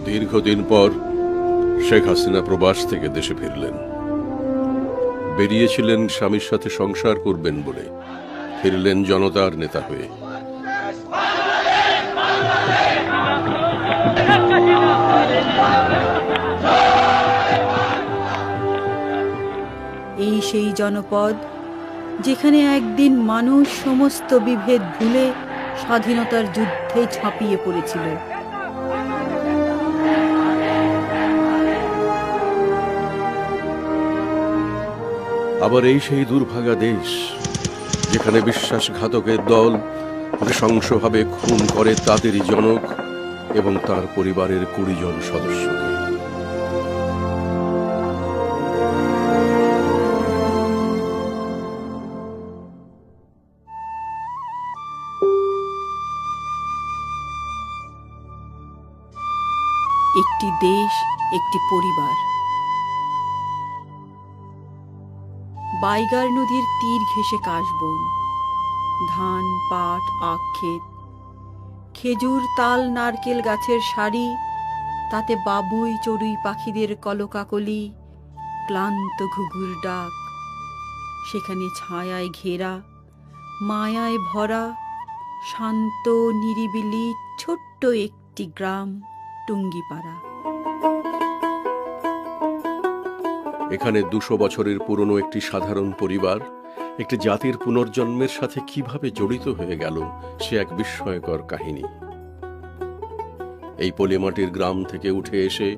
দীর্ঘদিন পর শেখ হাসিনা প্রবাস থেকে দেশে ফিরলেন। বেরিয়েছিলেন স্বামীর সাথে সংসার করবেন বলে, ফিরলেন জনতার নেতা হয়ে। এই সেই জনপদ যেখানে একদিন মানুষ সমস্ত বিভেদ ভুলে স্বাধীনতার যুদ্ধে ঝাঁপিয়ে পড়েছিল। আবার এই সেই দুর্ভাগা দেশ যেখানে বিশ্বাসঘাতকের দল নৃশংসভাবে খুন করে তাদেরই জনক এবং তার পরিবারের 20 জন সদস্যকে। একটি দেশ, একটি পরিবার। বাইগার নদীর তীর ঘেঁষে কাশবন, ধান, পাট, আখ ক্ষেত, খেজুর, তাল, নারকেল গাছের সারি, তাতে বাবুই চড়ুই পাখিদের কলকাকলি, ক্লান্ত ঘুঘুর ডাক। সেখানে ছায়ায় ঘেরা, মায়ায় ভরা, শান্ত নিরিবিলি ছোট্ট একটি গ্রাম, টুঙ্গিপাড়া। এখানে 200 বছরের পুরনো একটি সাধারণ পরিবার একটি জাতির পুনর্জন্মের সাথে কিভাবে জড়িত হয়ে গেল সে এক বিস্ময়কর কাহিনী। এই পলিমাটির গ্রাম থেকে উঠে এসে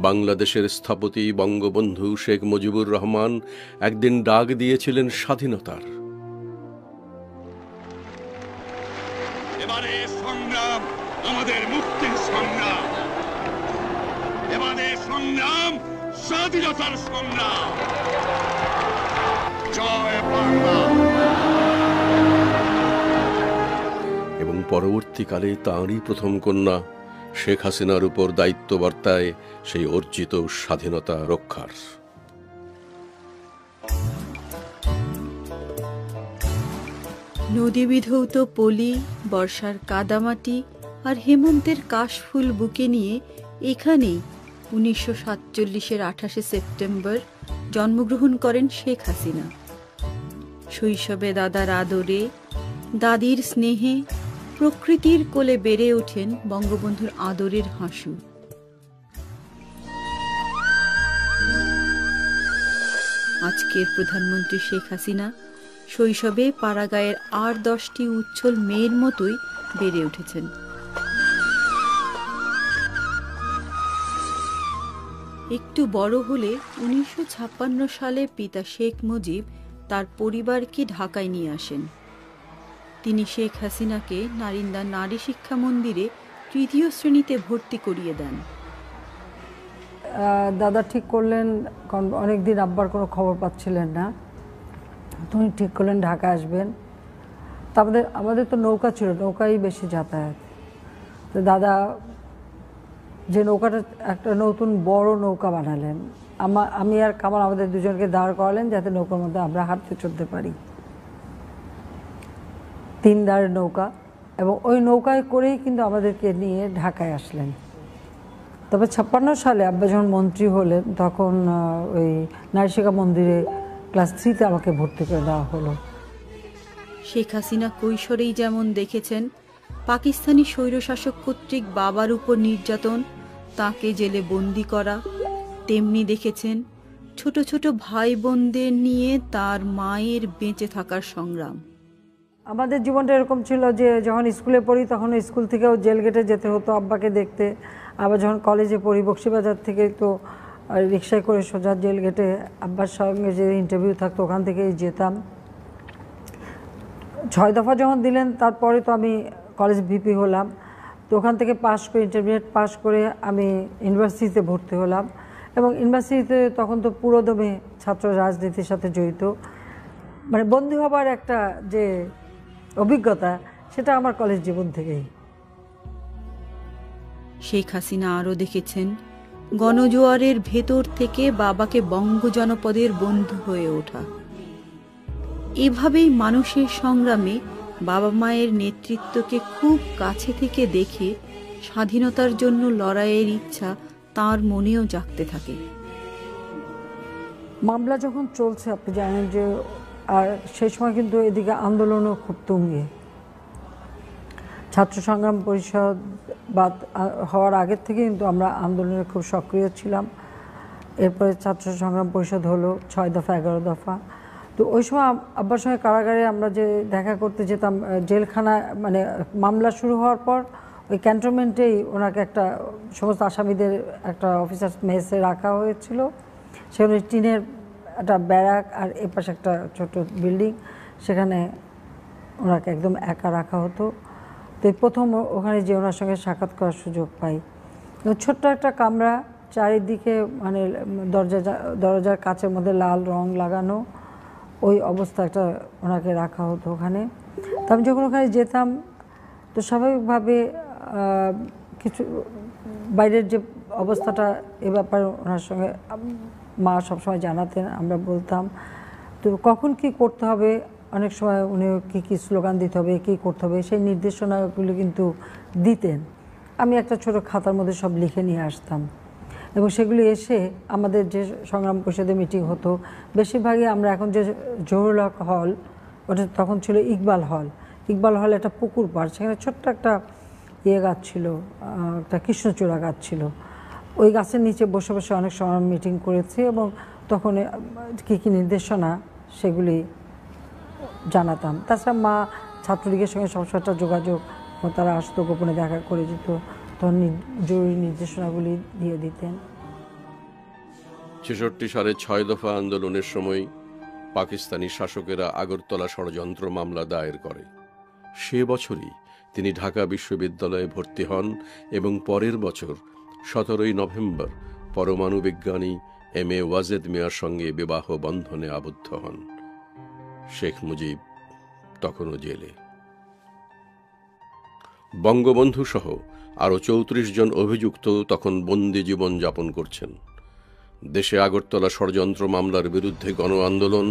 বাংলাদেশের স্থপতি বঙ্গবন্ধু শেখ মুজিবুর রহমান একদিন ডাক দিয়েছিলেন স্বাধীনতার। এবারে সংগ্রাম আমাদের মুক্তির সংগ্রাম, এবারে সংগ্রাম স্বাধীনতার সংগ্রাম। জয় বাংলা। এবং পরবর্তীকালে তাঁরই প্রথম কন্যা শেখ হাসিনার উপর দায়িত্ব বর্তায় সেই অর্জিত স্বাধীনতা রক্ষার। নদী বিধৌত পলি, বর্ষার কাদামাটি আর হেমন্তের কাশফুল বুকে নিয়ে এখানেই 1947-এর 28শে সেপ্টেম্বর জন্মগ্রহণ করেন শেখ হাসিনা। শৈশবে দাদার আদরে, দাদির স্নেহে, প্রকৃতির কোলে বেড়ে ওঠেন বঙ্গবন্ধুর আদরের হাসু। আজকের প্রধানমন্ত্রী শেখ হাসিনা শৈশবে পাড়াগাঁয়ের 8-10টি উচ্ছল মেয়ের মতোই বেড়ে উঠেছেন। একটু বড় হলে 1956 সালে পিতা শেখ মুজিব তার পরিবারকে ঢাকায় নিয়ে আসেন। তিনি শেখ হাসিনাকে নারিন্দা নারী শিক্ষা মন্দিরে 3য় শ্রেণীতে ভর্তি করিয়ে দেন। দাদা ঠিক করলেন, কারণ অনেকদিন আব্বার কোনো খবর পাচ্ছিলেন না, তুমি ঠিক করলেন ঢাকা আসবেন। তা আমাদের তো নৌকা ছিল, নৌকাই বেশি যাতায়াত। তো দাদা যে নৌকাটা একটা নতুন বড় নৌকা বানালেন, আমি আর কামাল আমাদের দুজনকে দাঁড় করালেন যাতে নৌকার মধ্যে আমরা হাঁটতে চলতে পারি। 3 দাঁড়ের নৌকা, এবং ওই নৌকায় করেই কিন্তু আমাদেরকে নিয়ে ঢাকায় আসলেন। তবে 56 সালে আব্বা যখন মন্ত্রী হলেন তখন ওই নারী শিক্ষা মন্দিরে ক্লাস 3-তে আমাকে ভর্তি করে দেওয়া হলো। শেখ হাসিনা কৈশোরেই যেমন দেখেছেন পাকিস্তানি স্বৈরশাসক কর্তৃক বাবার উপর নির্যাতন, তাকে জেলে বন্দি করা, তেমনি দেখেছেন ছোট ছোট ভাই বোনদের নিয়ে তার মায়ের বেঁচে থাকার সংগ্রাম। আমাদের জীবনটা এরকম ছিল যে যখন স্কুলে পড়ি তখন স্কুল থেকেও জেল গেটে যেতে হতো আব্বাকে দেখতে। আবার যখন কলেজে পড়ি বক্সিবাজার থেকে তো রিক্সায় করে সোজা জেল গেটে আব্বার সঙ্গে যে ইন্টারভিউ থাকতো ওখান থেকেই যেতাম। 6 দফা যখন দিলেন তারপরে তো আমি কলেজ ভিপি হলাম। তো ওখান থেকে পাশ করে ইন্টারমিডিয়েট পাশ করে আমি ইউনিভার্সিটিতে ভর্তি হলাম, এবং ইউনিভার্সিটিতে তখন তো পুরোদমে ছাত্র রাজনীতির সাথে জড়িত। মানে বন্দী হবার একটা যে অভিজ্ঞতা সেটা আমার কলেজ জীবন থেকেই। শেখ হাসিনা আরও দেখেছেন গণজোয়ারের ভেতর থেকে বাবাকে বঙ্গ জনপদের বন্ধু হয়ে ওঠা। এভাবেই মানুষের সংগ্রামে বাবা মায়ের নেতৃত্বকে খুব কাছে থেকে দেখে স্বাধীনতার জন্য লড়াইয়ের ইচ্ছা তার মনেও জাগতে থাকে। মামলা যখন চলছে আপনি জানেন যে, আর সেই সময় কিন্তু এদিকে আন্দোলনও খুব তুঙ্গে। ছাত্র সংগ্রাম পরিষদ বা হওয়ার আগের থেকে কিন্তু আমরা আন্দোলনে খুব সক্রিয় ছিলাম। এরপরে ছাত্র সংগ্রাম পরিষদ হলো 6 দফা 11 দফা। তো ওই সময় আব্বার সঙ্গে কারাগারে আমরা যে দেখা করতে যেতাম, জেলখানা মানে মামলা শুরু হওয়ার পর ওই ক্যান্টনমেন্টেই ওনাকে একটা সমস্ত আসামিদের একটা অফিসার্স মেসে রাখা হয়েছিল। সেখানে টিনের একটা ব্যারাক আর এপাশে একটা ছোট বিল্ডিং, সেখানে ওনাকে একদম একা রাখা হতো। তো এই প্রথম ওখানে যে ওনার সঙ্গে সাক্ষাৎ করার সুযোগ পাই। ছোট্ট একটা কামরা, চারিদিকে মানে দরজার কাচের মধ্যে লাল রং লাগানো, ওই অবস্থা একটা ওনাকে রাখা হতো ওখানে। তো আমি যখন ওখানে যেতাম তো স্বাভাবিকভাবে কিছু বাইরের যে অবস্থাটা এ ব্যাপারে ওনার সঙ্গে মা সবসময় জানাতেন, আমরা বলতাম। তো কখন কি করতে হবে, অনেক সময় উনি কী স্লোগান দিতে হবে, কী করতে হবে, সেই নির্দেশনাগুলো কিন্তু দিতেন। আমি একটা ছোট খাতার মধ্যে সব লিখে নিয়ে আসতাম এবং সেগুলি এসে আমাদের যে সংগ্রাম পরিষদের মিটিং হতো, বেশিরভাগই আমরা এখন যে জহুরুল হক হল, ওটা তখন ছিল ইকবাল হল। ইকবাল হল একটা পুকুর পাড়, সেখানে ছোট্ট একটা গাছ ছিল, একটা কৃষ্ণচূড়া গাছ ছিল। ওই গাছের নিচে বসে বসে অনেক সময় মিটিং করেছি এবং তখন কী কী নির্দেশনা সেগুলি জানাতাম। তাছাড়া মা ছাত্রলীগের সঙ্গে সবসময় একটা যোগাযোগ, তারা আসতো, গোপনে দেখা করে যেত, তখন জরুরি নির্দেশনাগুলি দিয়ে দিতেন। 66 সালে 6 দফা আন্দোলনের সময় পাকিস্তানি শাসকেরা আগরতলা ষড়যন্ত্র মামলা দায়ের করে। সে বছরই তিনি ঢাকা বিশ্ববিদ্যালয়ে ভর্তি হন এবং পরের বছর 17 নভেম্বর পরমাণু বিজ্ঞানী এম.এ. ওয়াজেদ মিয়ার সঙ্গে বিবাহ বন্ধনে আবদ্ধ হন। শেখ মুজিব তখনও জেলে। বঙ্গবন্ধু সহ আরও 34 জন অভিযুক্ত তখন বন্দি জীবন যাপন করছেন। দেশে আগরতলা ষড়যন্ত্র মামলার বিরুদ্ধে গণ আন্দোলন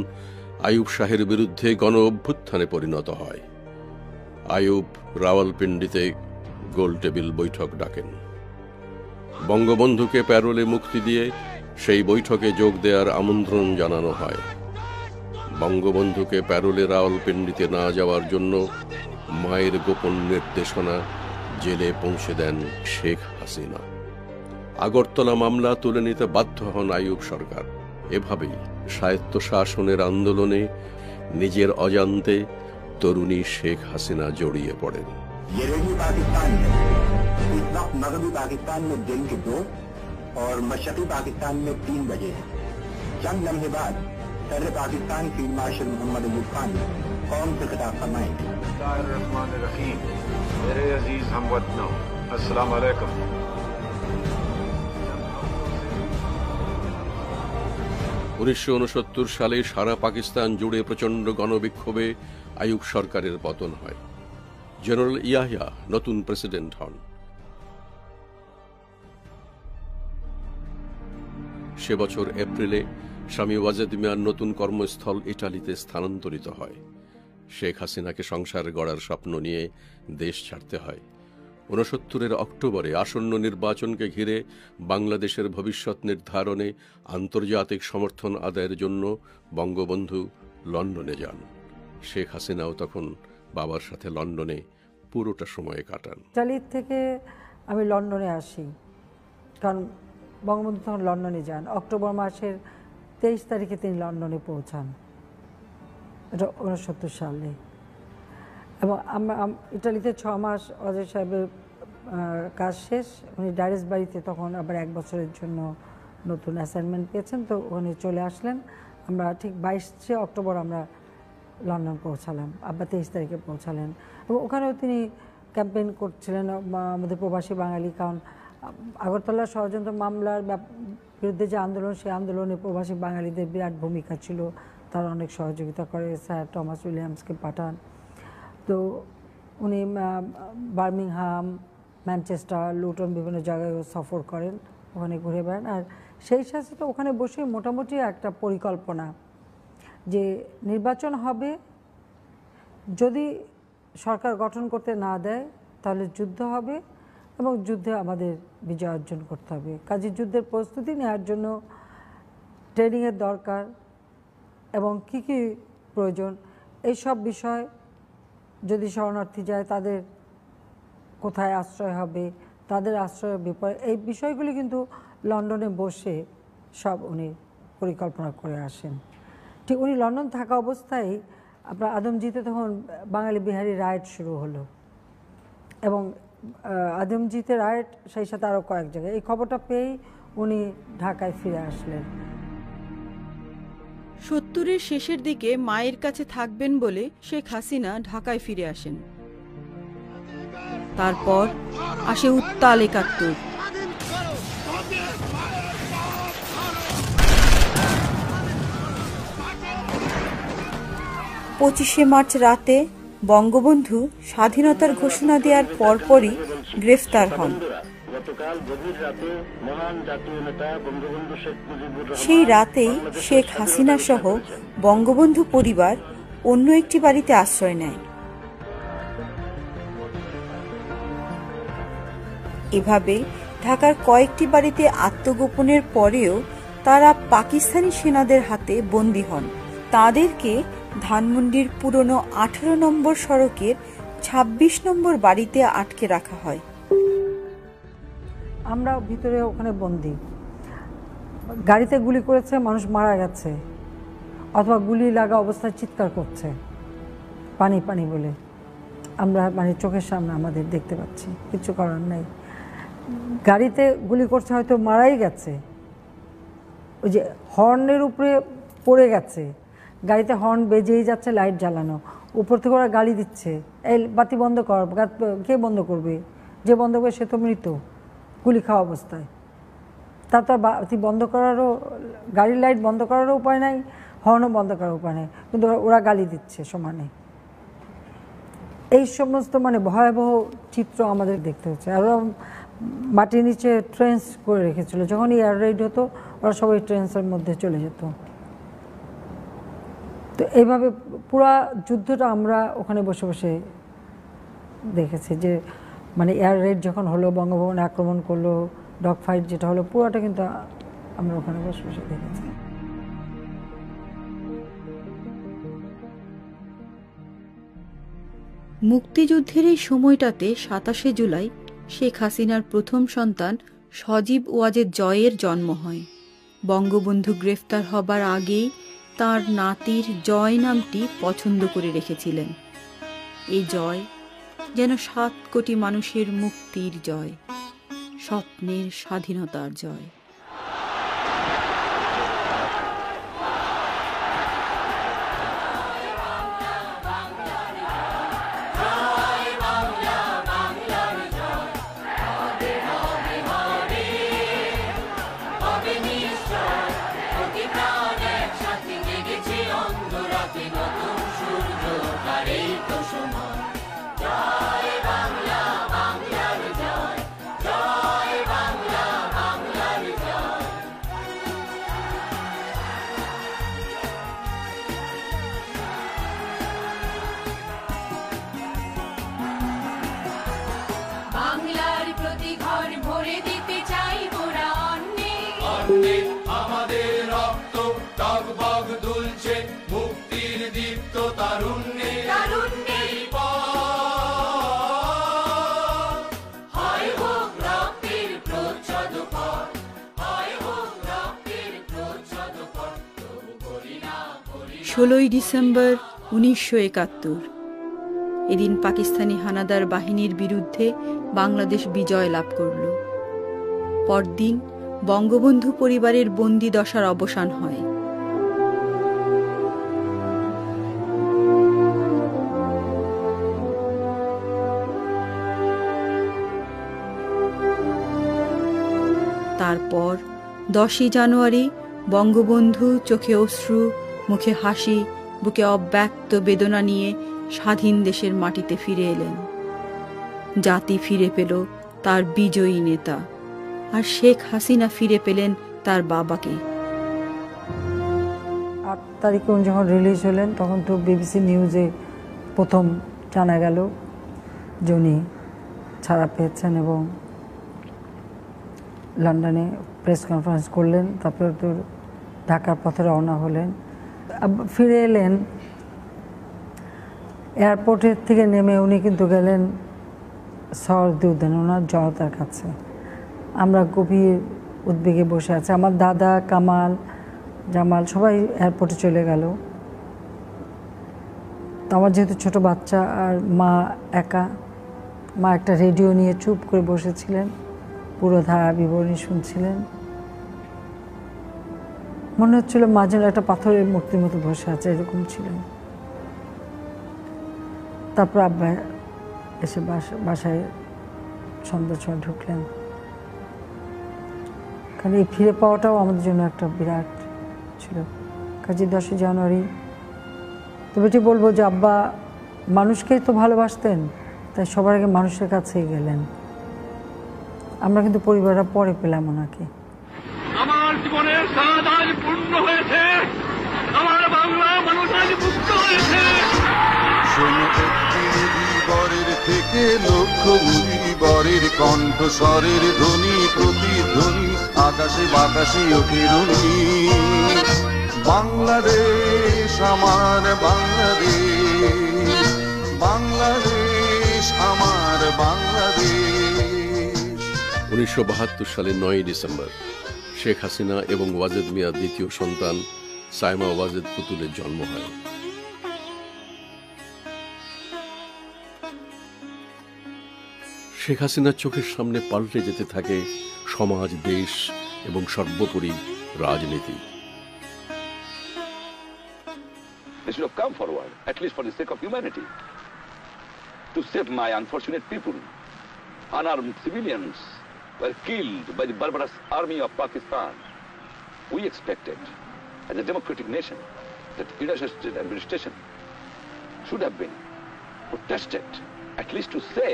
আইয়ুব শাহের বিরুদ্ধে গণ অভ্যুত্থানে পরিণত হয়। আইয়ুব রাওয়ালপিন্ডিতে গোলটেবিল বৈঠক ডাকেন। বঙ্গবন্ধুকে প্যারোলে মুক্তি দিয়ে সেই বৈঠকে যোগ দেওয়ার আমন্ত্রণ জানানো হয়। বঙ্গবন্ধুকে প্যারোলে রাওয়ালপিন্ডিতে না যাওয়ার জন্য মায়ের গোপন নির্দেশনা জেলে পৌঁছে দেন শেখ হাসিনা। আগরতলা মামলা তুলে নিতে বাধ্য হন আইয়ুব সরকার। এভাবেই স্বায়ত্তশাসনের আন্দোলনে নিজের অজান্তে তরুণী শেখ হাসিনা জড়িয়ে পড়েন। ये रेडियो पाकिस्तान है। इस वक्त मगरबी पाकिस्तान में दिन के 2 और मशरकी पाकिस्तान में 3 बजे है। चंद लम्हे बाद सदर पाकिस्तान फील्ड मार्शल मोहम्मद अयूब खान कौम से खिताब फरमाएंगे। बिस्मिल्लाहिर्रहमानिर्रहीम। मेरे अजीज हमवतनों, अस्सलाम वालेकुम। 1969 সালে সারা পাকিস্তান জুড়ে প্রচণ্ড গণবিক্ষোভে আইয়ুব সরকারের পতন হয়। জেনারেল ইয়াহিয়া নতুন প্রেসিডেন্ট হন। সে বছর এপ্রিলে স্বামী ওয়াজেদ মিয়ার নতুন কর্মস্থল ইটালিতে স্থানান্তরিত হয়। শেখ হাসিনাকে সংসার গড়ার স্বপ্ন নিয়ে দেশ ছাড়তে হয়। 69 অক্টোবরে আসন্ন নির্বাচনকে ঘিরে বাংলাদেশের ভবিষ্যৎ নির্ধারণে আন্তর্জাতিক সমর্থন আদায়ের জন্য বঙ্গবন্ধু লন্ডনে যান। শেখ হাসিনাও তখন বাবার সাথে লন্ডনে পুরোটা সময় কাটান। ইটালি থেকে আমি লন্ডনে আসি, কারণ বঙ্গবন্ধু তখন লন্ডনে যান। অক্টোবর মাসের 23 তারিখে তিনি লন্ডনে পৌঁছান, এটা 69 সালে। এবং আমরা ইটালিতে 6 মাস অজয় সাহেবের কাজ শেষ, উনি ডাইরেক্ট বাড়িতে তখন আবার 1 বছরের জন্য নতুন অ্যাসাইনমেন্ট পেয়েছেন, তো উনি চলে আসলেন। আমরা ঠিক 22 অক্টোবর আমরা লন্ডন পৌঁছালাম, আবার 23 তারিখে পৌঁছালেন। এবং ওখানেও তিনি ক্যাম্পেইন করছিলেন আমাদের প্রবাসী বাঙালি, কারণ আগরতলা ষড়যন্ত্র মামলার বিরুদ্ধে যে আন্দোলন, সেই আন্দোলনে প্রবাসী বাঙালিদের বিরাট ভূমিকা ছিল, তারা অনেক সহযোগিতা করে, স্যার টমাস উইলিয়ামসকে পাঠান। তো উনি বার্মিংহাম, ম্যানচেস্টার, লুটন বিভিন্ন জায়গায় সফর করেন, ওখানে ঘুরে বেড়ান। আর সেই সাথে তো ওখানে বসে মোটামুটি একটা পরিকল্পনা যে নির্বাচন হবে, যদি সরকার গঠন করতে না দেয় তাহলে যুদ্ধ হবে, এবং যুদ্ধে আমাদের বিজয় অর্জন করতে হবে। কাজে যুদ্ধের প্রস্তুতি নেওয়ার জন্য ট্রেনিংয়ের দরকার এবং কি কি প্রয়োজন, এইসব বিষয়, যদি শরণার্থী যায় তাদের কোথায় আশ্রয় হবে, তাদের আশ্রয়ের ব্যাপারে, এই বিষয়গুলি কিন্তু লন্ডনে বসে সব উনি পরিকল্পনা করে আসেন। ঠিক উনি লন্ডন থাকা অবস্থায় আপনার আদমজিতে তখন বাঙালি বিহারী রাইট শুরু হলো এবং আদমজিতে রাইট, সেই সাথে আরও কয়েক জায়গায়। এই খবরটা পেয়েই উনি ঢাকায় ফিরে আসলেন। 70-এর শেষের দিকে মায়ের কাছে থাকবেন বলে শেখ হাসিনা ঢাকায় ফিরে আসেন। তারপর আসে উত্তাল ৭১। 25শে মার্চ রাতে বঙ্গবন্ধু স্বাধীনতার ঘোষণা দেওয়ার পরপরই গ্রেফতার হন। সেই রাতেই শেখ হাসিনা সহ বঙ্গবন্ধু পরিবার অন্য একটি বাড়িতে আশ্রয় নেয়। এভাবে ঢাকার কয়েকটি বাড়িতে আত্মগোপনের পরেও তারা পাকিস্তানি সেনাদের হাতে বন্দী হন। তাদেরকে ধানমন্ডির পুরনো 18 নম্বর সড়কের 26 নম্বর বাড়িতে আটকে রাখা হয়। আমরা ভিতরে ওখানে বন্দী, গাড়িতে গুলি করেছে, মানুষ মারা গেছে, অথবা গুলি লাগা অবস্থায় চিৎকার করছে পানি পানি বলে, আমরা মানে চোখের সামনে আমাদের দেখতে পাচ্ছি, কিছু করার নেই। গাড়িতে গুলি করছে, হয়তো মারাই গেছে, ওই যে হর্নের উপরে পড়ে গেছে, গাড়িতে হর্ন বেজেই যাচ্ছে, লাইট জ্বালানো, উপর থেকে ওরা গালি দিচ্ছে, এই বাতি বন্ধ কর, কে বন্ধ করবে, যে বন্ধ করবে সে তো মৃত গুলি খাওয়া অবস্থায়। তার তো বাতি বন্ধ করারও, গাড়ির লাইট বন্ধ করারও উপায় নাই, হর্নও বন্ধ করার উপায় নেই, কিন্তু ওরা গালি দিচ্ছে সমানে। এই সমস্ত মানে ভয়াবহ চিত্র আমাদের দেখতে হচ্ছে। আর ওরা মাটির নিচে ট্রেন্স করে রেখেছিল, যখনই এয়ার রেড হতো ওরা সবাই ট্রেন্সের মধ্যে চলে যেত। তো এইভাবে পুরা যুদ্ধটা আমরা ওখানে বসে বসে দেখেছি, যে মানে এয়ার রেড যখন হলো, বঙ্গভবনে আক্রমণ করলো, ডগ ফাইট যেটা হলো, পুরোটা কিন্তু আমরা ওখানে বসে বসে দেখেছি। মুক্তিযুদ্ধের এই সময়টাতে 27শে জুলাই শেখ হাসিনার প্রথম সন্তান সজীব ওয়াজেদ জয়ের জন্ম হয়। বঙ্গবন্ধু গ্রেফতার হবার আগেই তার নাতির জয় নামটি পছন্দ করে রেখেছিলেন। এই জয় যেন 7 কোটি মানুষের মুক্তির জয়, স্বপ্নের স্বাধীনতার জয়। আমাদের রক্ত টগবগ দুলছে, মুক্তির দীপ্ত তারুণ্যে, হয় হোক রক্তের প্রচ্ছদ পথ, হয় হোক রক্তের প্রচ্ছদ পথ, তবু করি না 16ই ডিসেম্বর 1971। এদিন পাকিস্তানি হানাদার বাহিনীর বিরুদ্ধে বাংলাদেশ বিজয় লাভ করল। পরদিন বঙ্গবন্ধু পরিবারের বন্দি দশার অবসান হয়। তারপর 10ই জানুয়ারি বঙ্গবন্ধু চোখে অশ্রু, মুখে হাসি, বুকে অব্যক্ত বেদনা নিয়ে স্বাধীন দেশের মাটিতে ফিরে এলেন। জাতি ফিরে পেল তার বিজয়ী নেতা, আর শেখ হাসিনা ফিরে পেলেন তার বাবাকে। 8 তারিখে উনি যখন রিলিজ হলেন, তখন তো বিবিসি নিউজে প্রথম জানা গেল যে উনি ছাড়া পেয়েছেন এবং লন্ডনে প্রেস কনফারেন্স করলেন, তারপরে তো ঢাকার পথে রওনা হলেন। ফিরে এলেন এয়ারপোর্টের থেকে নেমে উনি কিন্তু গেলেন সহরদ্দি ওনার জনতার কাছে। আমরা গভীর উদ্বেগে বসে আছি, আমার দাদা, কামাল, জামাল সবাই এয়ারপোর্টে চলে গেল। তো আমার যেহেতু ছোট বাচ্চা আর মা একা, মা একটা রেডিও নিয়ে চুপ করে বসেছিলেন, পুরো ধারা বিবরণী শুনছিলেন। মনে হচ্ছিল মা যেন একটা পাথরের মূর্তির মতো বসে আছে, এরকম ছিলেন। তারপর আব্বা এসে বাসায় সন্ধ্যার সময় ঢুকলেন। কারণ এই ফিরে পাওয়াটাও আমাদের জন্য একটা বিরাট ছিল। কাজে 10 জানুয়ারি তবে এটি বলবো যে আব্বা মানুষকেই তো ভালোবাসতেন, তাই সবার আগে মানুষের কাছেই গেলেন। আমরা কিন্তু পরিবাররা পরে পেলাম ওনাকে। আমার জীবনের স্বাদ আজ পূর্ণ হয়েছে, আমার বাংলা মানুষ আজ মুক্ত হয়েছে। বরের থেকে লক্ষ বরের কণ্ঠস্বরের ধ্বনি, প্রতিধ্বনি আকাশে বাতাসে ওঠে রুনি। বাংলাদেশ আমার বাংলাদেশ, বাংলাদেশ আমার বাংলাদেশ। 1972 সালের 9 ডিসেম্বর শেখ হাসিনা এবং ওয়াজেদ মিয়ার দ্বিতীয় সন্তান সাইমা ওয়াজেদ পুতুলের জন্ম হয়। শেখ হাসিনার চোখের সামনে পাল্টে যেতে থাকে সমাজ, দেশ এবং সর্বোপরি রাজনীতি। They should have come forward, at least for the sake of humanity, to save my unfortunate people. Unarmed civilians were killed by the barbarous army of Pakistan. We expected, as a democratic nation, that United States administration should have been protested, at least to say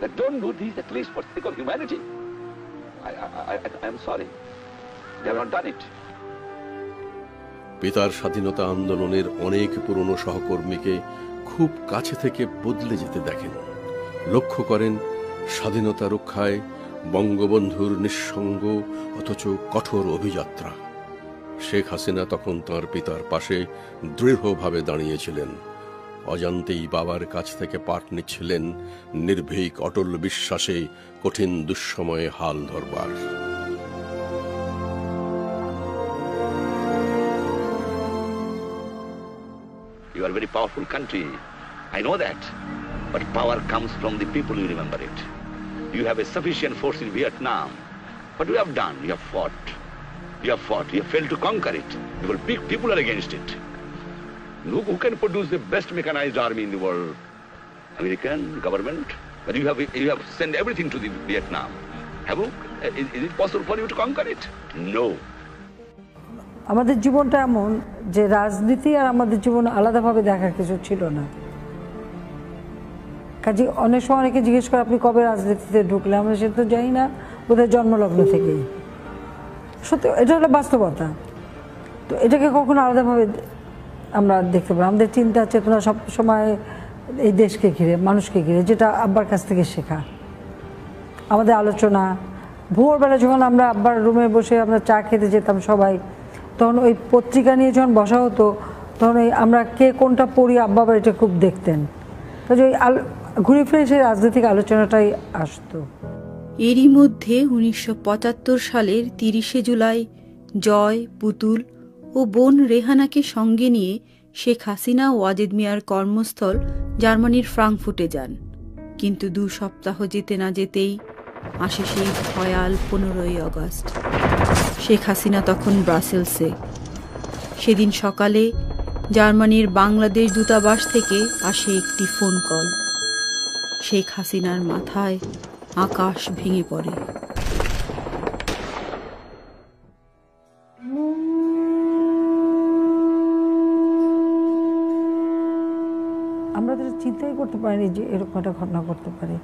that don't do this, at least for the sake of humanity. I am sorry. They have not done it. পিতার স্বাধীনতা আন্দোলনের অনেক পুরনো সহকর্মীকে খুব কাছে থেকে বদলে যেতে দেখেন, লক্ষ্য করেন স্বাধীনতা রক্ষায় বঙ্গবন্ধুর নিঃসঙ্গ অথচ কঠোর অভিযাত্রা। শেখ হাসিনা তখন তাঁর পিতার পাশে দৃঢ়ভাবে দাঁড়িয়েছিলেন, অজান্তেই বাবার কাছ থেকে পাঠ নিচ্ছিলেন নির্ভীক অটল বিশ্বাসে কঠিন দুঃসময়ে হাল ধরবার। You are a very powerful country. I know that. But power comes from the people, you remember it. You have a sufficient force in Vietnam. What you have done? You have fought. You have fought. You have failed to conquer it. Because big people are against it. Look who can produce the best mechanized army in the world. American government. But you have sent everything to the Vietnam. Have you? Is it possible for you to conquer it? No. আমাদের জীবনটা এমন যে রাজনীতি আর আমাদের জীবন আলাদাভাবে দেখার কিছু ছিল না। কাজে অনেক সময় অনেকে জিজ্ঞেস করে আপনি কবে রাজনীতিতে ঢুকলে, আমরা সেটা তো জানি না, বোধহয় জন্মলগ্ন থেকেই। সত্যি এটা হলো বাস্তবতা। তো এটাকে কখনো আলাদাভাবে আমরা দেখতে পারি। আমাদের চিন্তা চেতনা সব সময় এই দেশকে ঘিরে, মানুষকে ঘিরে, যেটা আব্বার কাছ থেকে শেখা। আমাদের আলোচনা ভোরবেলা যখন আমরা আব্বার রুমে বসে আমরা চা খেতে যেতাম সবাই, তখন ওই পত্রিকা নিয়ে যখন বসা হতো তখন ওই আমরা কে কোনটা পড়ি আব্বা আবার এটা খুব দেখতেন। কাজে ওই ঘুরে ফিরে সেই রাজনৈতিক আলোচনাটাই আসতো। এরই মধ্যে 1975 সালের 30 জুলাই জয়, পুতুল ও বোন রেহানাকে সঙ্গে নিয়ে শেখ হাসিনা ওয়াজেদ মিয়ার কর্মস্থল জার্মানির ফ্রাঙ্কফুর্টে যান। কিন্তু 2 সপ্তাহ যেতে না যেতেই আসে সেই ভয়াল 15ই আগস্ট। শেখ হাসিনা তখন ব্রাসেলসে। সেদিন সকালে জার্মানির বাংলাদেশ দূতাবাস থেকে আসে একটি ফোন কল। শেখ হাসিনার মাথায় আকাশ ভেঙে পড়ে। আমরা তো চিন্তাই করতে পারিনি যে এরকম একটা ঘটনা করতে পারে।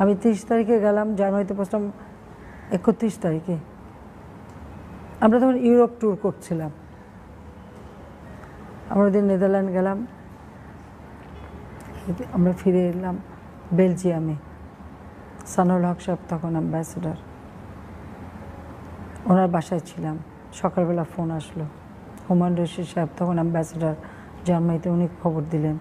আমি 30 তারিখে গেলাম, জানুয়ারিতে পৌঁছলাম 31 তারিখে। আমরা তখন ইউরোপ ট্যুর করছিলাম। আমরা ওদিন নেদারল্যান্ড গেলাম, আমরা ফিরে এলাম বেলজিয়ামে। সানুল হক সাহেব তখন অ্যাম্বাসেডার। ওনার বাসায় ছিলাম, সকালবেলা ফোন আসলো। হুমায়ুন রশিদ সাহেব তখন অ্যাম্বাসেডার জার্মানিতে, উনি খবর দিলেন।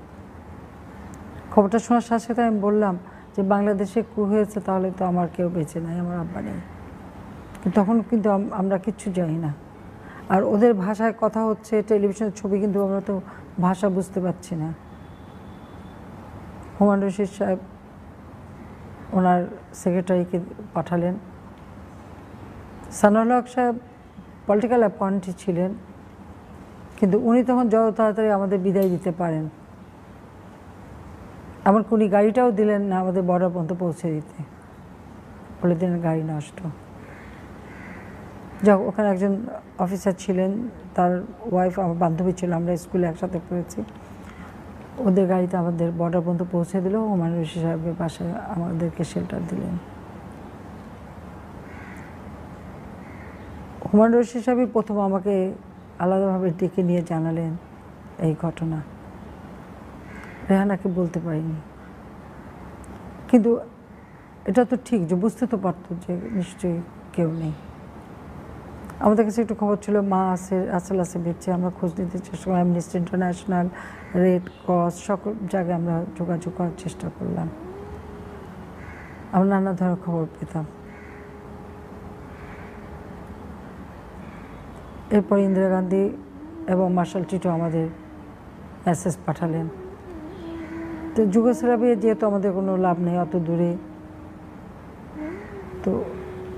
খবরটা শোনার সাথে সাথে আমি বললাম যে বাংলাদেশে কু হয়েছে, তাহলে তো আমার কেউ বেঁচে নাই, আমার আব্বা নেই। তখন কিন্তু আমরা কিচ্ছু জানি না, আর ওদের ভাষায় কথা হচ্ছে, টেলিভিশনের ছবি, কিন্তু আমরা তো ভাষা বুঝতে পারছি না। হুমায়ুন রশিদ সাহেব ওনার সেক্রেটারিকে পাঠালেন। সানাউল হক সাহেব পলিটিক্যাল অ্যাপয়েন্টি ছিলেন, কিন্তু উনি তখন যত তাড়াতাড়ি আমাদের বিদায় দিতে পারেন, এমনকি উনি গাড়িটাও দিলেন না আমাদের বর্ডার পর্যন্ত পৌঁছে দিতে, বলে দিলেন গাড়ি নষ্ট। যাক, ওখানে একজন অফিসার ছিলেন, তার ওয়াইফ আমার বান্ধবী ছিল, আমরা স্কুলে একসাথে পড়েছি। ওদের গাড়িতে আমাদের বর্ডার পর্যন্ত পৌঁছে দিল। হুমায়ুন রশিদ সাহেবের পাশে আমাদেরকে শেল্টার দিলেন। হুমায়ুন রশিদ সাহেবই প্রথম আমাকে আলাদাভাবে ডেকে নিয়ে জানালেন এই ঘটনা। রেহানাকে বলতে পারিনি, কিন্তু এটা তো ঠিক যে বুঝতে তো পারতো যে নিশ্চয়ই কেউ নেই। আমাদের কাছে একটু খবর ছিল মা আসল আছে বেঁচে। আমরা খোঁজ নিতে চেষ্টা করলাম, অ্যামনেস্টি ইন্টারন্যাশনাল, রেড ক্রস, সকল জায়গায় আমরা যোগাযোগ করার চেষ্টা করলাম। আমরা নানা ধরনের খবর পেতাম। এরপর ইন্দিরা গান্ধী এবং মার্শাল টিটো আমাদের মেসেজ পাঠালেন। তো যুগোস্লাভিয়া যেহেতু আমাদের কোনো লাভ নেই অত দূরে, তো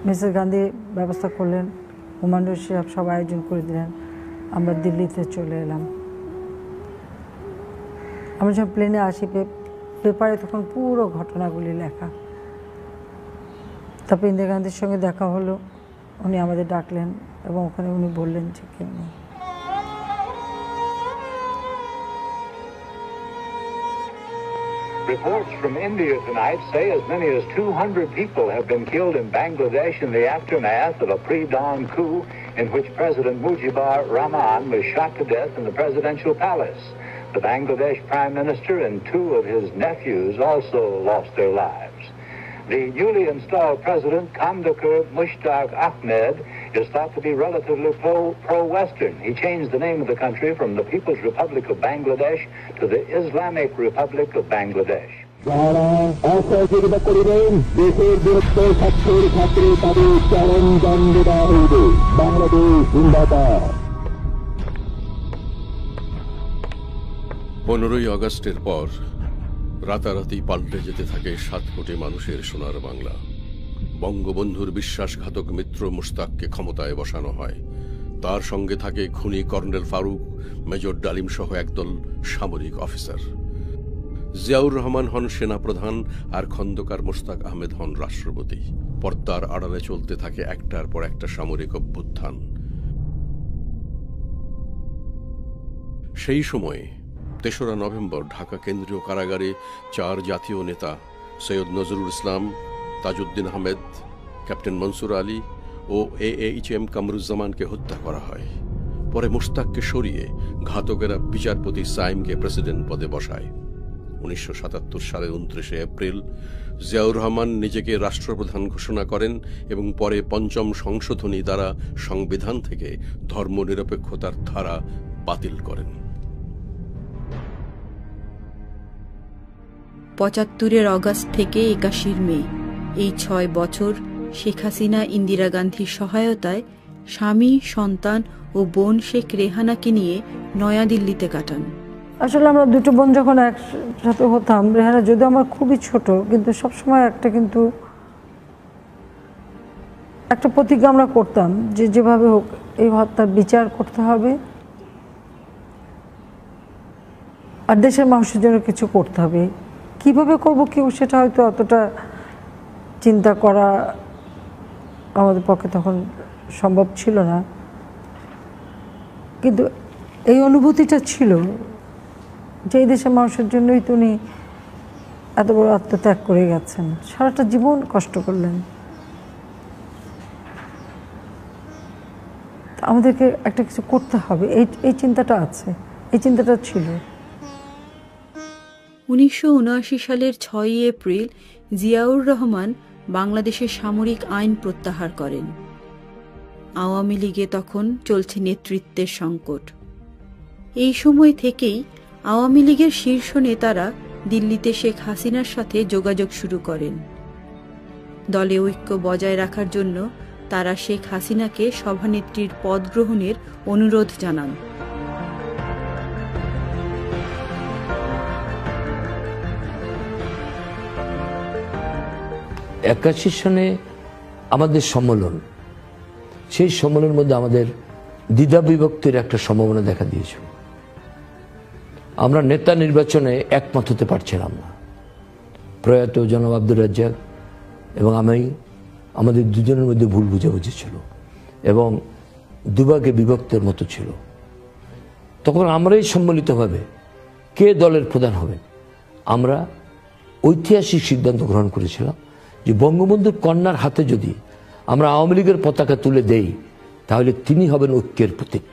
মিসেস গান্ধী ব্যবস্থা করলেন, হুমায়ুন রশিদ সাহেব সব আয়োজন করে দিলেন। আমরা দিল্লিতে চলে এলাম। আমরা যখন প্লেনে আসি, পেপারে তখন পুরো ঘটনাগুলি লেখা। তারপর ইন্দিরা গান্ধীর সঙ্গে দেখা হলো, উনি আমাদের ডাকলেন এবং ওখানে উনি বললেন যে কেউ নেই। Reports from India tonight say as many as 200 people have been killed in Bangladesh in the aftermath of a pre-dawn coup in which President Mujibur Rahman was shot to death in the presidential palace. The Bangladesh Prime Minister and two of his nephews also lost their lives. The newly installed president, Kandakar Mushtaq Ahmed, is thought to be relatively pro-Western. He changed the name of the country from the People's Republic of Bangladesh to the Islamic Republic of Bangladesh. পনেরোই আগস্টের পর রাতারাতি পাল্টে যেতে থাকে 7 কোটি মানুষের সোনার বাংলা। বঙ্গবন্ধুর বিশ্বাসঘাতক মিত্র মুশতাককে ক্ষমতায় বসানো হয়। তার সঙ্গে থাকে খুনি কর্নেল ফারুক, মেজর ডালিম সহ একদল সামরিক অফিসার। জিয়াউর রহমান হন সেনাপ্রধান, আর খন্দকার মোশতাক আহমেদ হন রাষ্ট্রপতি। পর্দার আড়ালে চলতে থাকে একটার পর একটা সামরিক অভ্যুত্থান। সেই সময়ে 3রা নভেম্বর ঢাকা কেন্দ্রীয় কারাগারে 4 জাতীয় নেতা সৈয়দ নজরুল ইসলাম, তাজউদ্দিন আহমেদ, ক্যাপ্টেন মনসুর আলী ও AAHM কামরুজ্জামানকে হত্যা করা হয়। পরে মুশতাককে সরিয়ে ঘাতকেরা বিচারপতি সাইমকে প্রেসিডেন্ট পদে বসায়। 1977 সালের 29 এপ্রিল জিয়াউর রহমান নিজেকে রাষ্ট্রপ্রধান ঘোষণা করেন এবং পরে 5ম সংশোধনী দ্বারা সংবিধান থেকে ধর্মনিরপেক্ষতার ধারা বাতিল করেন। 75 অগাস্ট থেকে 81 মে, এই 6 বছর শেখ হাসিনা ইন্দিরা গান্ধীর সহায়তায় স্বামী, সন্তান ও বোন শেখ রেহানাকে নিয়ে নয়াদিল্লিতে কাটান। আসলে আমরা দুটো বোন যখন একসাথে হতাম, রেহানা যদিও আমার খুবই ছোট, কিন্তু সবসময় একটা প্রতিজ্ঞা আমরা করতাম যে যেভাবে হোক এই হত্যার বিচার করতে হবে, আর দেশের মানুষের জন্য কিছু করতে হবে। কিভাবে করব কেউ সেটা হয়তো অতটা চিন্তা করা আমাদের পক্ষে তখন সম্ভব ছিল না, কিন্তু এই অনুভূতিটা ছিল যে এই দেশের মানুষের জন্যই তো উনি এত বড় আত্মত্যাগ করে গেছেন, সারাটা জীবন কষ্ট করলেন। আমাদেরকে একটা কিছু করতে হবে, এই চিন্তাটা আছে, এই চিন্তাটা ছিল। 1979 সালের 6 এপ্রিল জিয়াউর রহমান বাংলাদেশের সামরিক আইন প্রত্যাহার করেন। আওয়ামী লীগে তখন চলছে নেতৃত্বের সংকট। এই সময় থেকেই আওয়ামী লীগের শীর্ষ নেতারা দিল্লিতে শেখ হাসিনার সাথে যোগাযোগ শুরু করেন। দলে ঐক্য বজায় রাখার জন্য তারা শেখ হাসিনাকে সভানেত্রীর পদ গ্রহণের অনুরোধ জানান। একাশি সনে আমাদের সম্মেলন, সেই সম্মেলনের মধ্যে আমাদের দ্বিধা বিভক্তির একটা সম্ভাবনা দেখা দিয়েছিল। আমরা নেতা নির্বাচনে একমত হতে পারছিলাম না। প্রয়াত জনাব আব্দুর রাজ্জাক এবং আমি, আমাদের দুজনের মধ্যে ভুল বুঝাবুঝি ছিল এবং দুভাগে বিভক্তের মতো ছিল। তখন আমরাই সম্মিলিতভাবে কে দলের প্রধান হবেন, আমরা ঐতিহাসিক সিদ্ধান্ত গ্রহণ করেছিলাম যে বঙ্গবন্ধুর কন্যার হাতে যদি আমরা আওয়ামী লীগের পতাকা তুলে দেই তাহলে তিনি হবেন ঐক্যের প্রতীক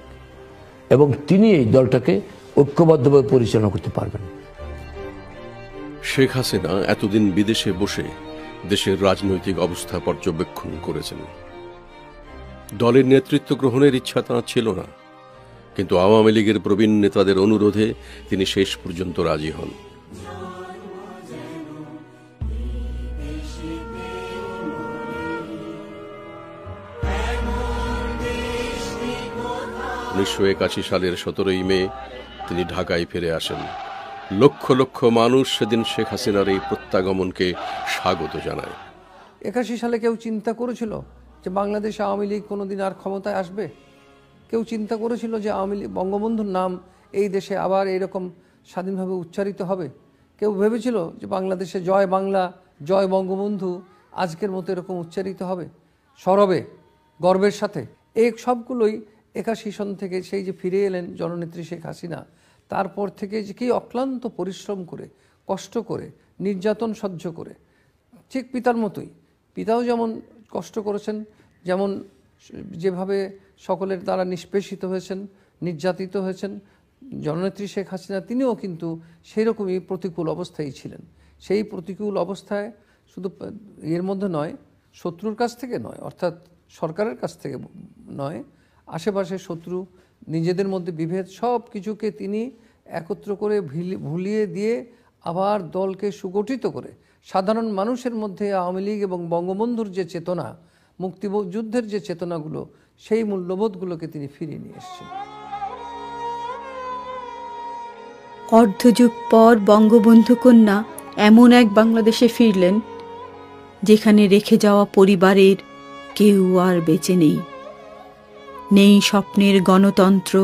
এবং তিনি এই দলটাকে ঐক্যবদ্ধভাবে পরিচালনা করতে পারবেন। শেখ হাসিনা এতদিন বিদেশে বসে দেশের রাজনৈতিক অবস্থা পর্যবেক্ষণ করেছেন। দলের নেতৃত্ব গ্রহণের ইচ্ছা তাঁর ছিল না, কিন্তু আওয়ামী লীগের প্রবীণ নেতাদের অনুরোধে তিনি শেষ পর্যন্ত রাজি হন। 1981 সালের 17ই মে তিনি ঢাকায় ফিরে আসেন। লক্ষ লক্ষ মানুষ সেদিন শেখ হাসিনার এই প্রত্যাগমনকে স্বাগত জানায়। 81 সালে কেউ চিন্তা করেছিল যে বাংলাদেশ আওয়ামী লীগ কোনোদিন আর ক্ষমতায় আসবে? কেউ চিন্তা করেছিল যে আওয়ামী লীগ, বঙ্গবন্ধুর নাম এই দেশে আবার এইরকম স্বাধীনভাবে উচ্চারিত হবে? কেউ ভেবেছিল যে বাংলাদেশে জয় বাংলা, জয় বঙ্গবন্ধু আজকের মতো এরকম উচ্চারিত হবে সরবে, গর্বের সাথে? এই সবগুলোই 81 সন থেকে সেই যে ফিরে এলেন জননেত্রী শেখ হাসিনা, তারপর থেকে যে কি অক্লান্ত পরিশ্রম করে, কষ্ট করে, নির্যাতন সহ্য করে, ঠিক পিতার মতোই, পিতাও যেমন কষ্ট করেছেন, যেমন যেভাবে সকলের দ্বারা নিষ্পেষিত হয়েছেন, নির্যাতিত হয়েছেন, জননেত্রী শেখ হাসিনা তিনিও কিন্তু সেই রকমই প্রতিকূল অবস্থায় ছিলেন। সেই প্রতিকূল অবস্থায় শুধু এর মধ্যে নয়, শত্রুর কাছ থেকে নয়, অর্থাৎ সরকারের কাছ থেকে নয়, আশেপাশে শত্রু, নিজেদের মধ্যে বিভেদ, সব কিছুকে তিনি একত্র করে ভুলিয়ে দিয়ে আবার দলকে সুগঠিত করে সাধারণ মানুষের মধ্যে আওয়ামী লীগ এবং বঙ্গবন্ধুর যে চেতনা, মুক্তিযুদ্ধের যে চেতনাগুলো, সেই মূল্যবোধগুলোকে তিনি ফিরিয়ে নিয়ে এসেছেন। অর্ধযুগ পর বঙ্গবন্ধু কন্যা এমন এক বাংলাদেশে ফিরলেন যেখানে রেখে যাওয়া পরিবারের কেউ আর বেঁচে নেই। নেই স্বপ্নের গণতন্ত্র,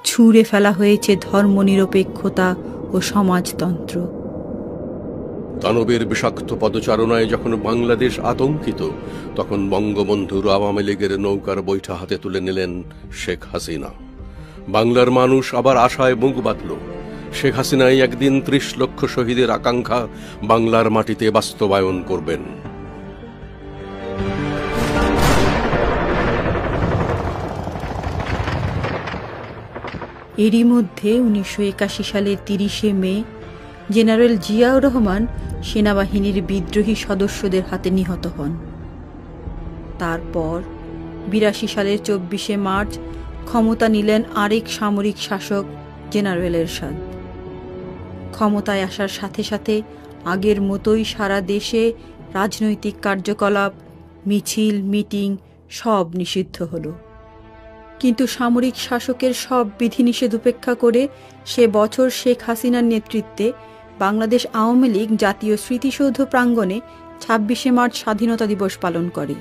ছুঁড়ে ফেলা হয়েছে ধর্মনিরপেক্ষতা ও সমাজতন্ত্র। দানবের বিষাক্ত পদচারণায় যখন বাংলাদেশ আতঙ্কিত, তখন বঙ্গবন্ধুর আওয়ামী লীগের নৌকার বৈঠা হাতে তুলে নিলেন শেখ হাসিনা। বাংলার মানুষ আবার আশায় মুখ বাঁধল। শেখ হাসিনাই একদিন 30 লক্ষ শহীদের আকাঙ্ক্ষা বাংলার মাটিতে বাস্তবায়ন করবেন। এরই মধ্যে 1981 সালের 30শে মে জেনারেল জিয়াউর রহমান সেনাবাহিনীর বিদ্রোহী সদস্যদের হাতে নিহত হন। তারপর 82 সালের 24শে মার্চ ক্ষমতা নিলেন আরেক সামরিক শাসক জেনারেল এরশাদ। ক্ষমতায় আসার সাথে সাথে আগের মতোই সারা দেশে রাজনৈতিক কার্যকলাপ, মিছিল, মিটিং সব নিষিদ্ধ হলো। কিন্তু সামরিক শাসকের সব বিধিনিষেধ উপেক্ষা করে সে বছর শেখ হাসিনার নেতৃত্বে বাংলাদেশ আওয়ামী লীগ জাতীয় স্মৃতিসৌধ প্রাঙ্গণে 26শে মার্চ স্বাধীনতা দিবস পালন করে।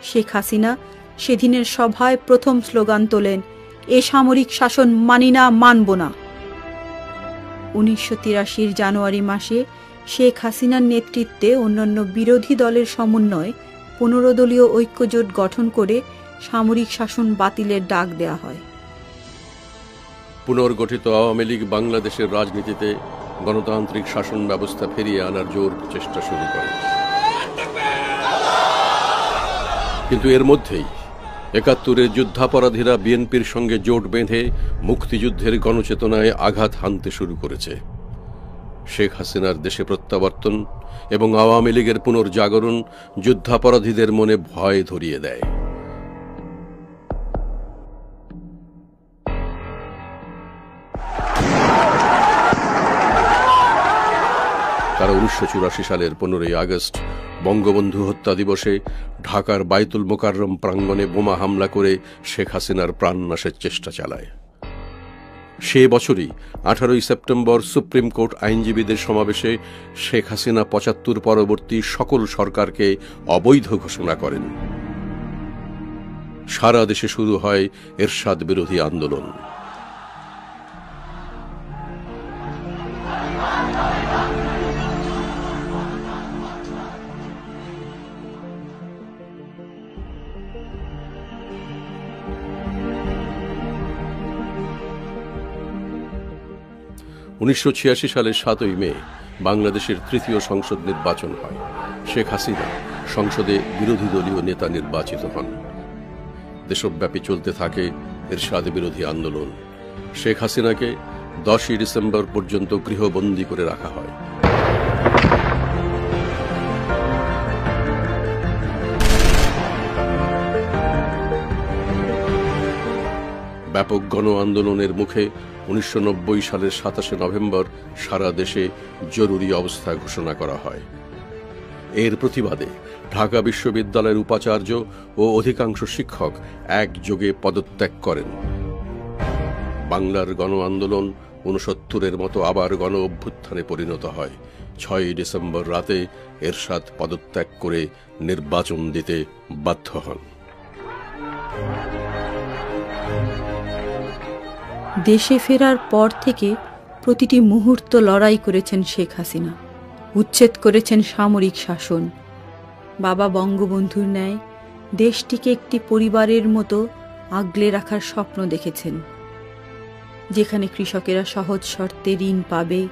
শেখ হাসিনা সেদিনের সভায় প্রথম স্লোগান তোলেন, এ সামরিক শাসন মানি না, মানব না। 1983 জানুয়ারি মাসে শেখ হাসিনার নেতৃত্বে অন্যান্য বিরোধী দলের সমন্বয়ে 15 দলীয় ঐক্যজোট গঠন করে সামরিক শাসন বাতিলের ডাক দেয়া হয়। পুনর্গঠিত আওয়ামী লীগ বাংলাদেশের রাজনীতিতে গণতান্ত্রিক শাসন ব্যবস্থা ফিরিয়ে আনার জোর চেষ্টা শুরু করে। কিন্তু এর মধ্যেই 71-এর যুদ্ধাপরাধীরা বিএনপির সঙ্গে জোট বেঁধে মুক্তিযুদ্ধের গণচেতনায় আঘাত হানতে শুরু করেছে। শেখ হাসিনার দেশে প্রত্যাবর্তন এবং আওয়ামী লীগের পুনর্জাগরণ যুদ্ধাপরাধীদের মনে ভয় ধরিয়ে দেয়। তারা 1984 সালের 15ই আগস্ট বঙ্গবন্ধু হত্যা দিবসে ঢাকার বায়তুল মোকাররম প্রাঙ্গণে বোমা হামলা করে শেখ হাসিনার প্রাণনাশের চেষ্টা চালায়। সে বছরই 18ই সেপ্টেম্বর সুপ্রিম কোর্ট আইনজীবীদের সমাবেশে শেখ হাসিনা 75 পরবর্তী সকল সরকারকে অবৈধ ঘোষণা করেন। সারা দেশে শুরু হয় এরশাদ বিরোধী আন্দোলন। '86 সালের 7ই মে বাংলাদেশের তৃতীয় সংসদ নির্বাচন হয়। শেখ হাসিনা সংসদে বিরোধী দলীয় নেতা নির্বাচিত হন। দেশব্যাপী চলতে থাকে এরশাদ বিরোধী আন্দোলন। শেখ হাসিনাকে 10ই ডিসেম্বর পর্যন্ত গৃহবন্দী করে রাখা হয়। ব্যাপক গণ আন্দোলনের মুখে 1990 সালের 27 নভেম্বর সারা দেশে জরুরি অবস্থা ঘোষণা করা হয়। এর প্রতিবাদে ঢাকা বিশ্ববিদ্যালয়ের উপাচার্য ও অধিকাংশ শিক্ষক একযোগে পদত্যাগ করেন। বাংলার গণ আন্দোলন 69-এর মতো আবার গণ অভ্যুত্থানে পরিণত হয়। 6ই ডিসেম্বর রাতে এরশাদ পদত্যাগ করে নির্বাচন দিতে বাধ্য হন। দেশে ফেরার পর থেকে প্রতিটি মুহূর্ত লড়াই করেছেন শেখ হাসিনা। উচ্ছেদ করেছেন সামরিক শাসন। বাবা বঙ্গবন্ধুর ন্যায় দেশটিকে একটি পরিবারের মতো আগলে রাখার স্বপ্ন দেখেছেন, যেখানে কৃষকেরা সহজ শর্তে ঋণ পাবে,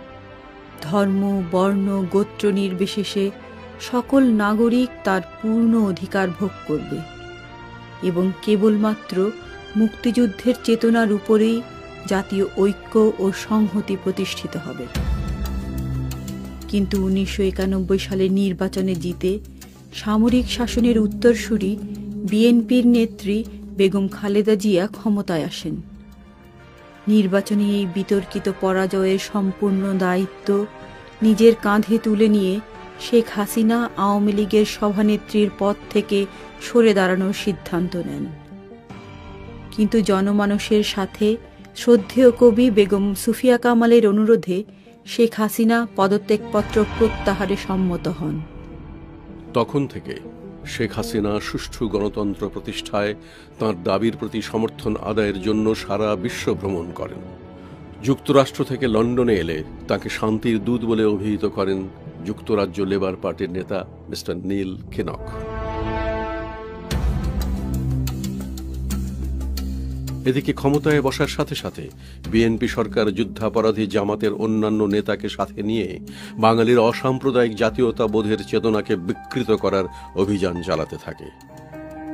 ধর্ম, বর্ণ, গোত্র নির্বিশেষে সকল নাগরিক তার পূর্ণ অধিকার ভোগ করবে এবং কেবলমাত্র মুক্তিযুদ্ধের চেতনার উপরেই জাতীয় ঐক্য ও সংহতি প্রতিষ্ঠিত হবে। কিন্তু 1991 সালের নির্বাচনে জিতে সামরিক শাসনের উত্তরসূরি বিএনপির নেত্রী বেগম খালেদা জিয়া ক্ষমতায় আসেন। নির্বাচনে এই বিতর্কিত পরাজয়ের সম্পূর্ণ দায়িত্ব নিজের কাঁধে তুলে নিয়ে শেখ হাসিনা আওয়ামী লীগের সভানেত্রীর পদ থেকে সরে দাঁড়ানোর সিদ্ধান্ত নেন। কিন্তু জনমানসের সাথে শ্রদ্ধেয় কবি বেগম সুফিয়া কামালের অনুরোধে শেখ হাসিনা পদত্যাগপত্র প্রত্যাহারে সম্মত হন। তখন থেকে শেখ হাসিনা সুষ্ঠু গণতন্ত্র প্রতিষ্ঠায় তাঁর দাবির প্রতি সমর্থন আদায়ের জন্য সারা বিশ্ব ভ্রমণ করেন। যুক্তরাষ্ট্র থেকে লন্ডনে এলে তাকে শান্তির দূত বলে অভিহিত করেন যুক্তরাজ্য লেবার পার্টির নেতা মিস্টার নীল কেনক। এদিকে ক্ষমতায় বসার সাথে সাথে বিএনপি সরকার যুদ্ধাপরাধী জামাতের অন্যান্য নেতাকে সাথে নিয়ে বাঙালির অসাম্প্রদায়িক জাতীয়তাবোধের চেতনাকে বিকৃত করার অভিযান চালাতে থাকে।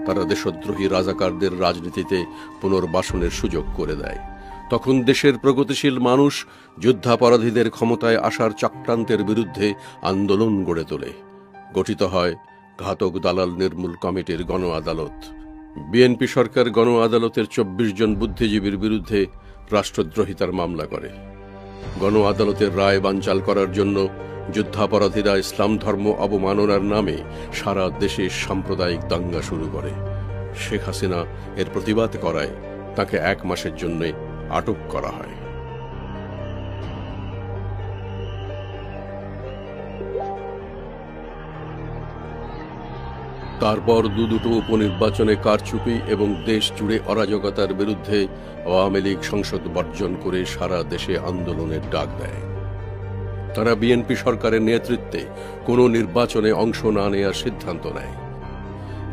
তারা দেশদ্রোহী রাজাকারদের রাজনীতিতে পুনর্বাসনের সুযোগ করে দেয়। তখন দেশের প্রগতিশীল মানুষ যুদ্ধাপরাধীদের ক্ষমতায় আসার চক্রান্তের বিরুদ্ধে আন্দোলন গড়ে তোলে। গঠিত হয় ঘাতক দালাল নির্মূল কমিটির গণ আদালত। বিএনপি সরকার গণ আদালতের 24 জন বুদ্ধিজীবীর বিরুদ্ধে রাষ্ট্রদ্রোহিতার মামলা করে। গণ আদালতের রায় বানচাল করার জন্য যুদ্ধাপরাধীরা ইসলাম ধর্ম অবমাননার নামে সারা দেশে সাম্প্রদায়িক দাঙ্গা শুরু করে। শেখ হাসিনা এর প্রতিবাদ করায় তাকে 1 মাসের জন্য আটক করা হয়। তারপর দুটো উপনির্বাচনে কারচুপি এবং দেশ জুড়ে অরাজকতার বিরুদ্ধে আওয়ামী লীগ সংসদ বর্জন করে সারা দেশে আন্দোলনের ডাক দেয়। তারা বিএনপি সরকারের নেতৃত্বে কোনো নির্বাচনে অংশ না নেওয়ার সিদ্ধান্ত নেয়।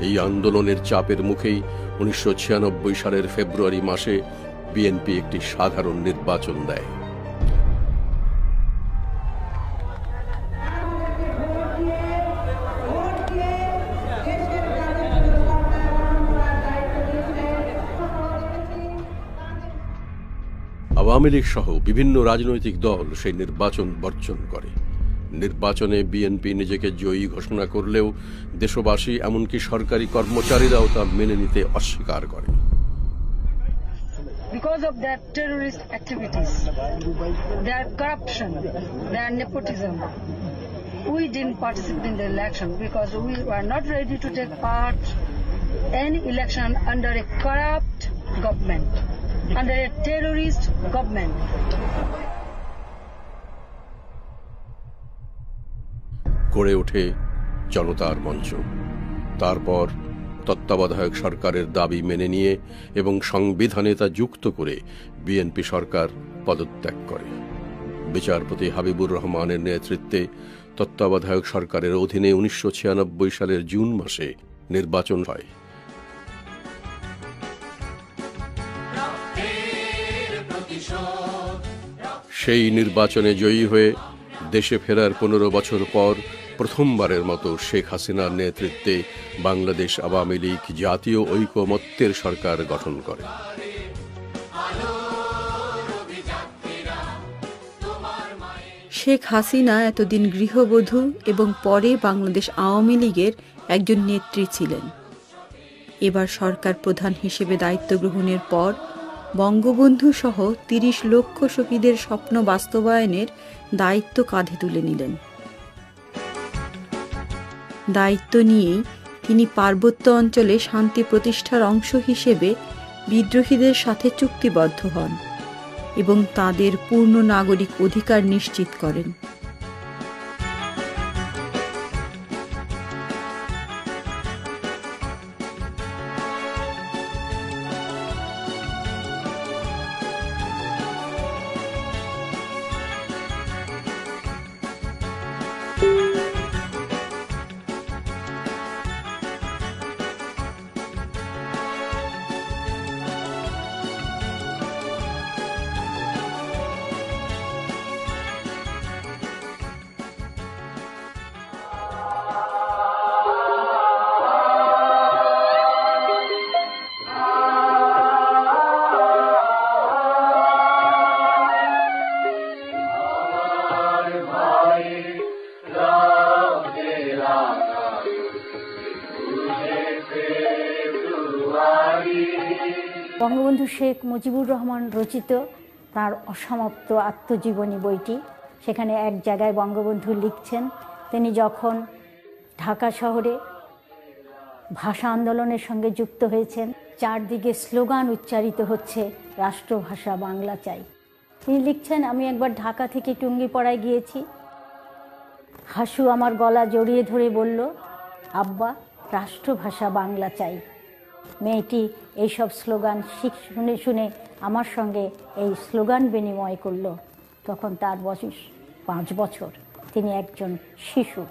এই আন্দোলনের চাপের মুখেই 1996 সালের ফেব্রুয়ারি মাসে বিএনপি একটি সাধারণ নির্বাচন দেয়। আওয়ামী লীগ সহ বিভিন্ন রাজনৈতিক দল সেই নির্বাচন বর্জন করে। নির্বাচনে বিএনপি নিজেকে জয়ী ঘোষণা করলেও দেশবাসী এমনকি সরকারি কর্মচারীরাও তা মেনে নিতে অস্বীকার করে। Because of their terrorist activities, their corruption, their nepotism, we didn't participate in the election because we were not ready to take part any election under a corrupt government, under a terrorist government. গড়ে ওঠে জনতার মঞ্চ। তারপর তত্ত্বাবধায়ক সরকারের দাবি মেনে নিয়ে এবং সংবিধানে তা যুক্ত করে বিএনপি সরকার পদত্যাগ করে। বিচারপতি হাবিবুর রহমানের নেতৃত্বে তত্ত্বাবধায়ক সরকারের অধীনে 1996 সালের জুন মাসে নির্বাচন হয়। সেই নির্বাচনে জয়ী হয়ে দেশে ফেরার 15 বছর পর প্রথমবারের মতো শেখ হাসিনার নেতৃত্বে বাংলাদেশ আওয়ামী লীগ জাতীয় ঐকমত্যের সরকার গঠন করে। শেখ হাসিনা এতদিন গৃহবধূ এবং পরে বাংলাদেশ আওয়ামী লীগের একজন নেত্রী ছিলেন। এবার সরকার প্রধান হিসেবে দায়িত্ব গ্রহণের পর বঙ্গবন্ধু সহ 30 লক্ষ শহীদের স্বপ্ন বাস্তবায়নের দায়িত্ব কাঁধে তুলে নিলেন। দায়িত্ব নিয়েই তিনি পার্বত্য অঞ্চলে শান্তি প্রতিষ্ঠার অংশ হিসেবে বিদ্রোহীদের সাথে চুক্তিবদ্ধ হন এবং তাদের পূর্ণ নাগরিক অধিকার নিশ্চিত করেন। বঙ্গবন্ধু শেখ মুজিবুর রহমান রচিত তার অসমাপ্ত আত্মজীবনী বইটি, সেখানে এক জায়গায় বঙ্গবন্ধু লিখছেন, তিনি যখন ঢাকা শহরে ভাষা আন্দোলনের সঙ্গে যুক্ত হয়েছেন, চারদিকে স্লোগান উচ্চারিত হচ্ছে, রাষ্ট্রভাষা বাংলা চাই। তিনি লিখছেন, আমি একবার ঢাকা থেকে টুঙ্গিপাড়ায় গিয়েছি, হাসু আমার গলা জড়িয়ে ধরে বলল, আব্বা রাষ্ট্রভাষা বাংলা চাই। মেয়েটি এইসব স্লোগান শুনে শুনে আমার সঙ্গে এই স্লোগান বিনিময় করল। তখন তার বয়স 5 বছর, তিনি একজন শিশু।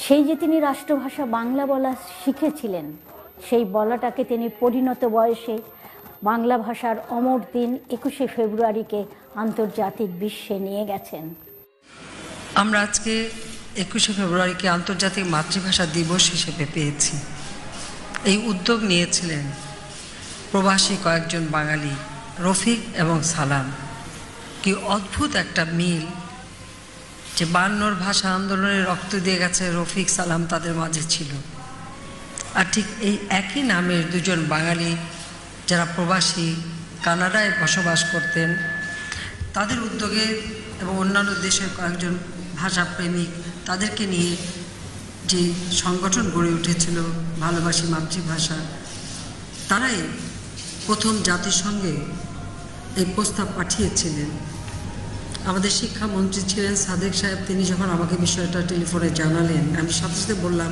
সেই যে তিনি রাষ্ট্রভাষা বাংলা বলা শিখেছিলেন, সেই বলাটাকে তিনি পরিণত বয়সে বাংলা ভাষার অমর দিন 21শে ফেব্রুয়ারিকে আন্তর্জাতিক বিশ্বে নিয়ে গেছেন। আমরা আজকে 21শে ফেব্রুয়ারিকে আন্তর্জাতিক মাতৃভাষা দিবস হিসেবে পেয়েছি। এই উদ্যোগ নিয়েছিলেন প্রবাসী কয়েকজন বাঙালি, রফিক এবং সালাম। কি অদ্ভুত একটা মিল, যে 52 ভাষা আন্দোলনে রক্ত দিয়ে গেছে রফিক, সালাম তাদের মাঝে ছিল। আর ঠিক এই একই নামের দুজন বাঙালি যারা প্রবাসী কানাডায় বসবাস করতেন, তাদের উদ্যোগে এবং অন্যান্য দেশের কয়েকজন ভাষাপ্রেমিক তাদেরকে নিয়ে যে সংগঠন গড়ে উঠেছিল ভালোবাসি মাতৃভাষা, তারাই প্রথম জাতিসংঘে এই প্রস্তাব পাঠিয়েছিলেন। আমাদের শিক্ষামন্ত্রী ছিলেন সাদেক সাহেব, তিনি যখন আমাকে বিষয়টা টেলিফোনে জানালেন, আমি সাথে সাথে বললাম,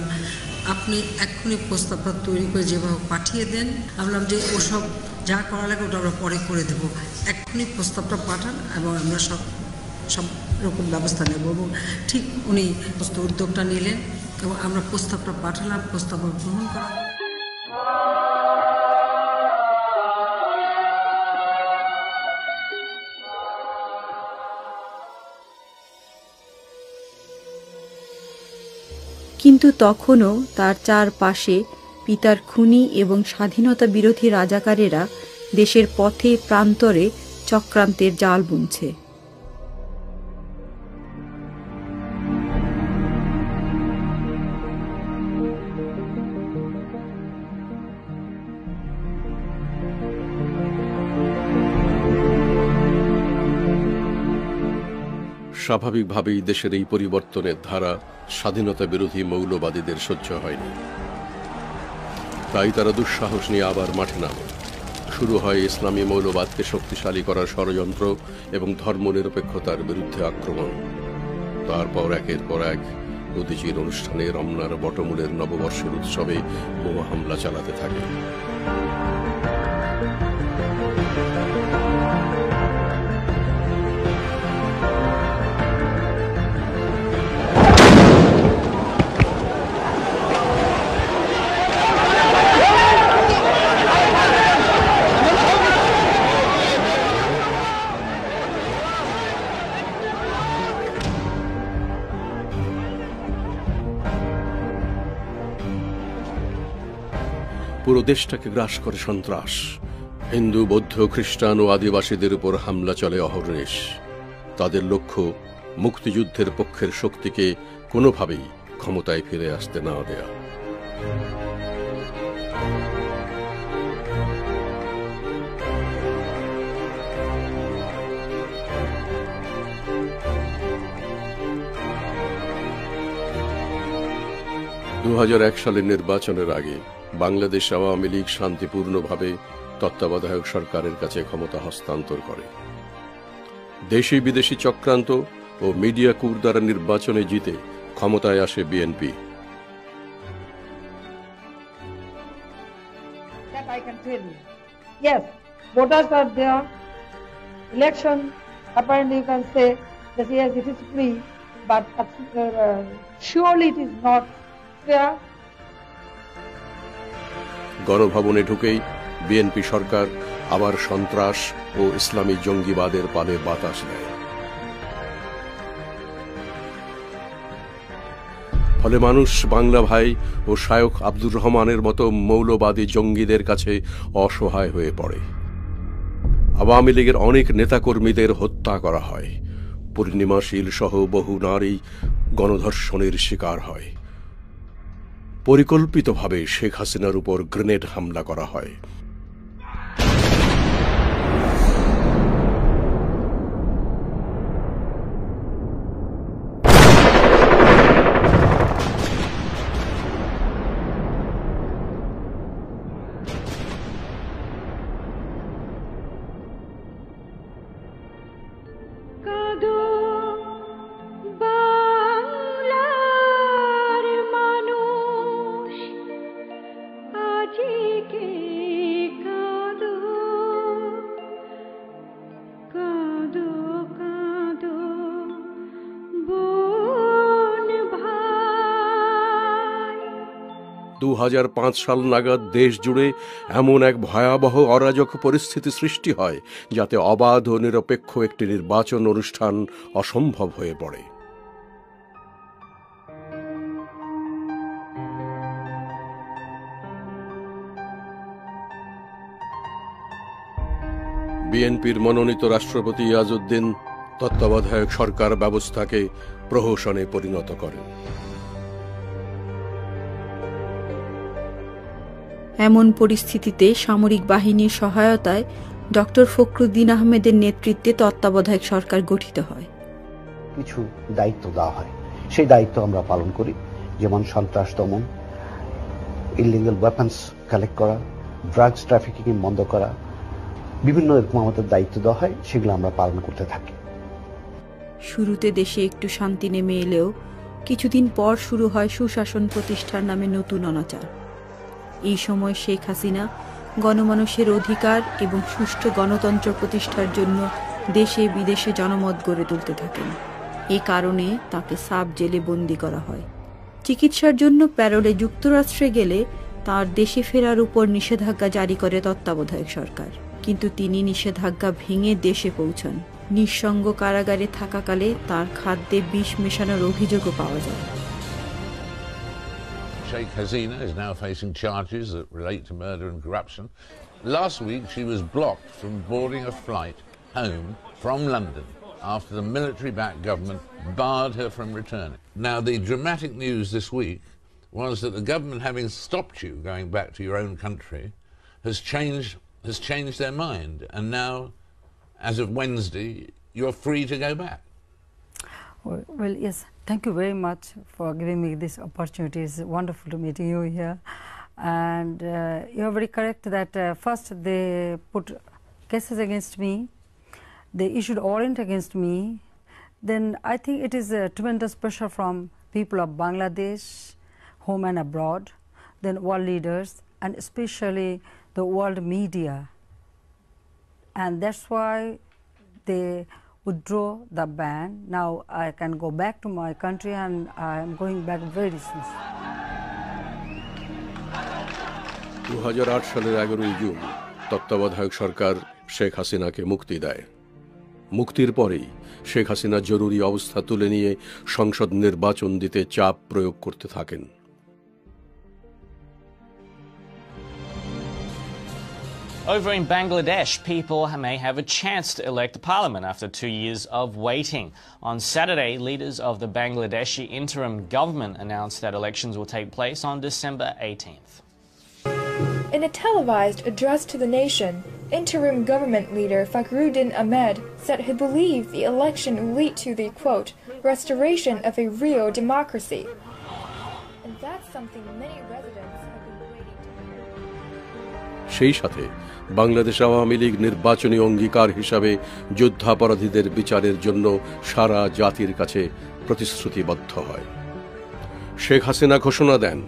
আপনি এক্ষুনি প্রস্তাবটা তৈরি করে যেভাবে পাঠিয়ে দেন। আমি বললাম যে ওসব যা করা লাগে ওটা আমরা পরে করে দেব, এক্ষুনি প্রস্তাবটা পাঠান এবং আমরা সব রকম ব্যবস্থা নেব। এবং ঠিক উনি উদ্যোগটা নিলেন এবং আমরা প্রস্তাবটা পাঠালাম, প্রস্তাব গ্রহণ করা। কিন্তু তখনও তার চারপাশে পিতার খুনি এবং স্বাধীনতা বিরোধী রাজাকারেরা দেশের পথে প্রান্তরে চক্রান্তের জাল বুনছে। স্বাভাবিকভাবেই দেশের এই পরিবর্তনের ধারা স্বাধীনতা বিরোধী মৌলবাদীদের সহ্য হয়নি। তাই তারা দুঃসাহস নিয়ে আবার মাঠে নামে। শুরু হয় ইসলামী মৌলবাদকে শক্তিশালী করার ষড়যন্ত্র এবং ধর্মনিরপেক্ষতার বিরুদ্ধে আক্রমণ। তারপর একের পর এক প্রতিচির অনুষ্ঠানে রমনার বটমূলের নববর্ষের উৎসবে বোমা হামলা চালাতে থাকে। পুরো দেশটাকে গ্রাস করে সন্ত্রাস। হিন্দু, বৌদ্ধ, খ্রিস্টান ও আদিবাসীদের উপর হামলা চলে অহর্নিশ। তাদের লক্ষ্য মুক্তিযুদ্ধের পক্ষের শক্তিকে কোনোভাবেই ক্ষমতায় ফিরে আসতে না দেয়া। সালের নির্বাচনের আগে বাংলাদেশ আওয়ামী লীগ শান্তিপূর্ণভাবে তত্ত্বাবধায়ক সরকারের কাছে ক্ষমতা হস্তান্তর করে। দেশি বিদেশি চক্রান্ত ও মিডিয়া কূপ দ্বারা নির্বাচনে জিতে ক্ষমতায় আসে BNP. Yes, voters are there. Election, apparently you can say that yes, it is free, but surely it is not fair. গণভবনে ঢুকেই বিএনপি সরকার আবার সন্ত্রাস ও ইসলামী জঙ্গিবাদের পালে বাতাস দেয়। ফলে মানুষ বাংলা ভাই ও শায়খ আব্দুর রহমানের মতো মৌলবাদী জঙ্গিদের কাছে অসহায় হয়ে পড়ে। আওয়ামী লীগের অনেক নেতাকর্মীদের হত্যা করা হয়। পূর্ণিমা শীল সহ বহু নারী গণধর্ষণের শিকার হয়। পরিকল্পিতভাবে শেখ হাসিনার উপর গ্রেনেড হামলা করা হয়। 2005 সাল নাগাদ দেশ জুড়ে এমন এক ভয়াবহ অরাজক পরিস্থিতি সৃষ্টি হয় যাতে অবাধ ও নিরপেক্ষ একটি নির্বাচন অনুষ্ঠান অসম্ভব হয়ে পড়ে। বিএনপির মনোনীত রাষ্ট্রপতি ইয়াজউদ্দিন তত্ত্বাবধায়ক সরকার ব্যবস্থাকে প্রহসনে পরিণত করেন। এমন পরিস্থিতিতে সামরিক বাহিনীর সহায়তায় ডক্টর ফখরুদ্দিন আহমেদের নেতৃত্বে তত্ত্বাবধায়ক সরকার গঠিত হয়। কিছু দায়িত্ব দেওয়া হয়, সেই দায়িত্ব আমরা পালন করি, যেমন সন্ত্রাস দমন, ইলিগাল ওয়েপন্স কালেক্ট করা, ড্রাগস ট্রাফিকিং বন্ধ করা, বিভিন্ন রকম আমাদের দায়িত্ব দেওয়া হয়, সেগুলো আমরা পালন করতে থাকি। শুরুতে দেশে একটু শান্তি নেমে এলেও কিছুদিন পর শুরু হয় সুশাসন প্রতিষ্ঠার নামে নতুন অনাচার। এই সময় শেখ হাসিনা গণমানুষের অধিকার এবং সুষ্ঠু গণতন্ত্র প্রতিষ্ঠার জন্য দেশে বিদেশে জনমত গড়ে তুলতে থাকেন। এই কারণে তাকে সাব জেলে বন্দী করা হয়। চিকিৎসার জন্য প্যারোলে যুক্তরাষ্ট্রে গেলে তার দেশে ফেরার উপর নিষেধাজ্ঞা জারি করে তত্ত্বাবধায়ক সরকার, কিন্তু তিনি নিষেধাজ্ঞা ভেঙে দেশে পৌঁছান। নিঃসঙ্গ কারাগারে থাকাকালে তার খাদ্যে বিষ মেশানোর অভিযোগও পাওয়া যায়। Sheikh Hasina is now facing charges that relate to murder and corruption. Last week she was blocked from boarding a flight home from London after the military-backed government barred her from returning. Now the dramatic news this week was that the government, having stopped you going back to your own country, has changed their mind, and now, as of Wednesday, you're free to go back. Well, yes, thank you very much for giving me this opportunity. It's wonderful to meet you here. And you are very correct that first they put cases against me, they issued warrant against me. Then I think it is a tremendous pressure from people of Bangladesh, home and abroad, then world leaders, and especially the world media. And that's why they withdraw the ban. Now I can go back to my country, and I am going back very soon. 2008 সালের 11ই June তত্ত্বাবধায়ক সরকার শেখ হাসিনাকে মুক্তি দেয়। মুক্তির পরেই শেখ হাসিনা জরুরি অবস্থা তুলে নিয়ে সংসদ নির্বাচন দিতে চাপ প্রয়োগ করতে থাকেন। Over in Bangladesh, people may have a chance to elect a parliament after 2 years of waiting. On Saturday, leaders of the Bangladeshi interim government announced that elections will take place on December 18th. In a televised address to the nation, interim government leader Fakhruddin Ahmed said he believed the election will lead to the, quote, restoration of a real democracy. And that's something many residents have been waiting to hear. সেই সাথে বাংলাদেশ আওয়ামী লীগ নির্বাচনী অঙ্গীকার হিসাবে যুদ্ধাপরাধীদের বিচারের জন্য সারা জাতির কাছে প্রতিশ্রুতিবদ্ধ হয়। শেখ হাসিনা ঘোষণা দেন,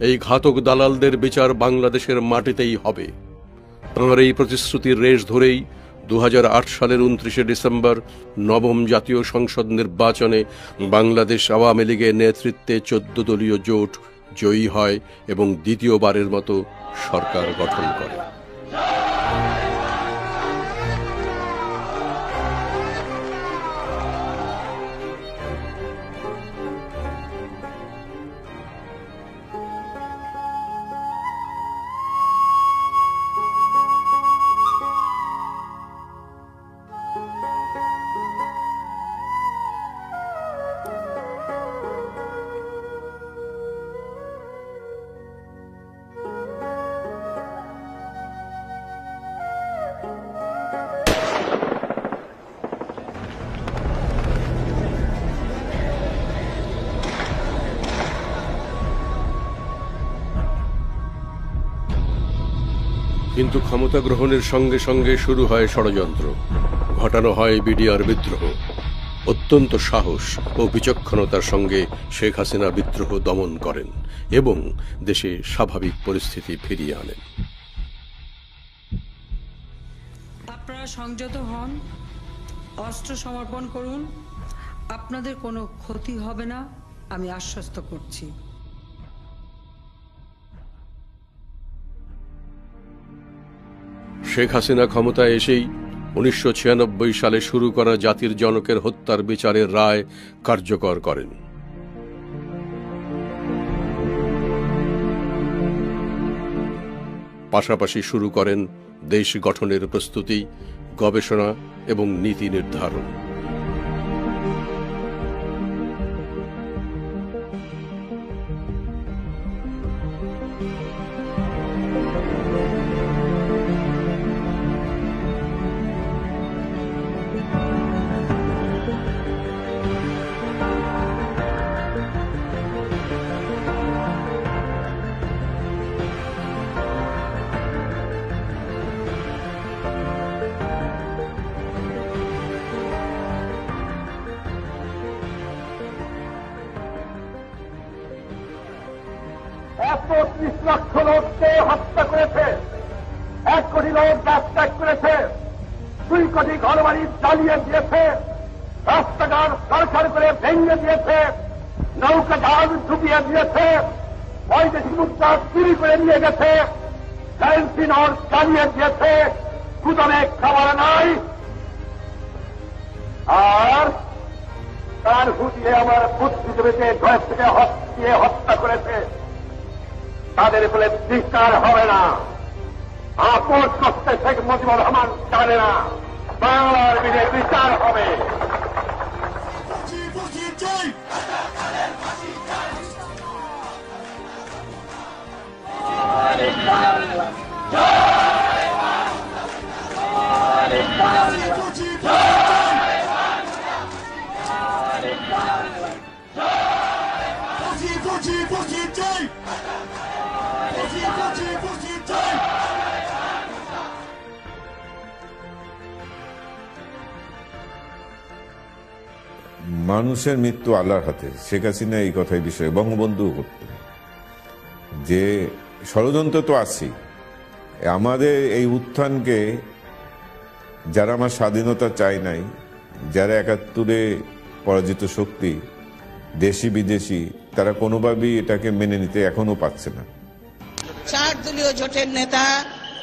এই ঘাতক দালালদের বিচার বাংলাদেশের মাটিতেই হবে। তাঁর এই প্রতিশ্রুতির রেশ ধরেই 2008 সালের 29শে ডিসেম্বর নবম জাতীয় সংসদ নির্বাচনে বাংলাদেশ আওয়ামী লীগের নেতৃত্বে 14 দলীয় জোট জয়ী হয় এবং দ্বিতীয়বারের মতো সরকার গঠন করে। কিন্তু ক্ষমতা গ্রহণের সঙ্গে সঙ্গে শুরু হয় ষড়যন্ত্র, ঘটানো হয় বিডিআর বিদ্রোহ। অত্যন্ত সাহস ও বিচক্ষণতার সঙ্গে শেখ হাসিনা বিদ্রোহ দমন করেন এবং দেশে স্বাভাবিক পরিস্থিতি ফিরিয়ে আনেন। আপনারা সংযত হন, অস্ত্র সমর্পণ করুন, আপনাদের কোনো ক্ষতি হবে না, আমি আশ্বস্ত করছি। শেখ হাসিনা ক্ষমতায় এসেই 1996 সালে শুরু করা জাতির জনকের হত্যার বিচারের রায় কার্যকর করেন। পাশাপাশি শুরু করেন দেশ গঠনের প্রস্তুতি, গবেষণা এবং নীতি নির্ধারণ। লক্ষ লোককে হত্যা করেছে, 1 কোটি লোক গ্যাস করেছে, 2 কোটি ঘরবাড়ি জ্বালিয়ে দিয়েছে, রাস্তাঘাট সরকার করে ভেঙে দিয়েছে, নৌকা জাহাজ ডুবিয়ে দিয়েছে, বৈদেশিক মুদ্রা চুরি করে নিয়ে গেছে, কারেন্সি নোট জ্বালিয়ে দিয়েছে, গুদামে খাবার নাই, আর তার হুটিয়ে আমার বুদ্ধিজীবীকে ঘর থেকে দিয়ে হত্যা করেছে। তাদের বলে বিচার হবে না, আপোষ করতে শেখ মুজিবুর রহমান জানে না, বাংলার বিলে বিচার হবে। মানুষের মৃত্যু আল্লাহর হাতে। শেখ হাসিনা এই কথাই বিষয়ে বঙ্গবন্ধু করতেন যে ষড়যন্ত্র তো আছেই, আমাদের এই উত্থানকে যারা আমার স্বাধীনতা চায় নাই, যারা ৭১-এ পরাজিত শক্তি, দেশি বিদেশি, তারা কোনোভাবেই এটাকে মেনে নিতে এখনো পারছে না। 4 দলীয় জোটের নেতা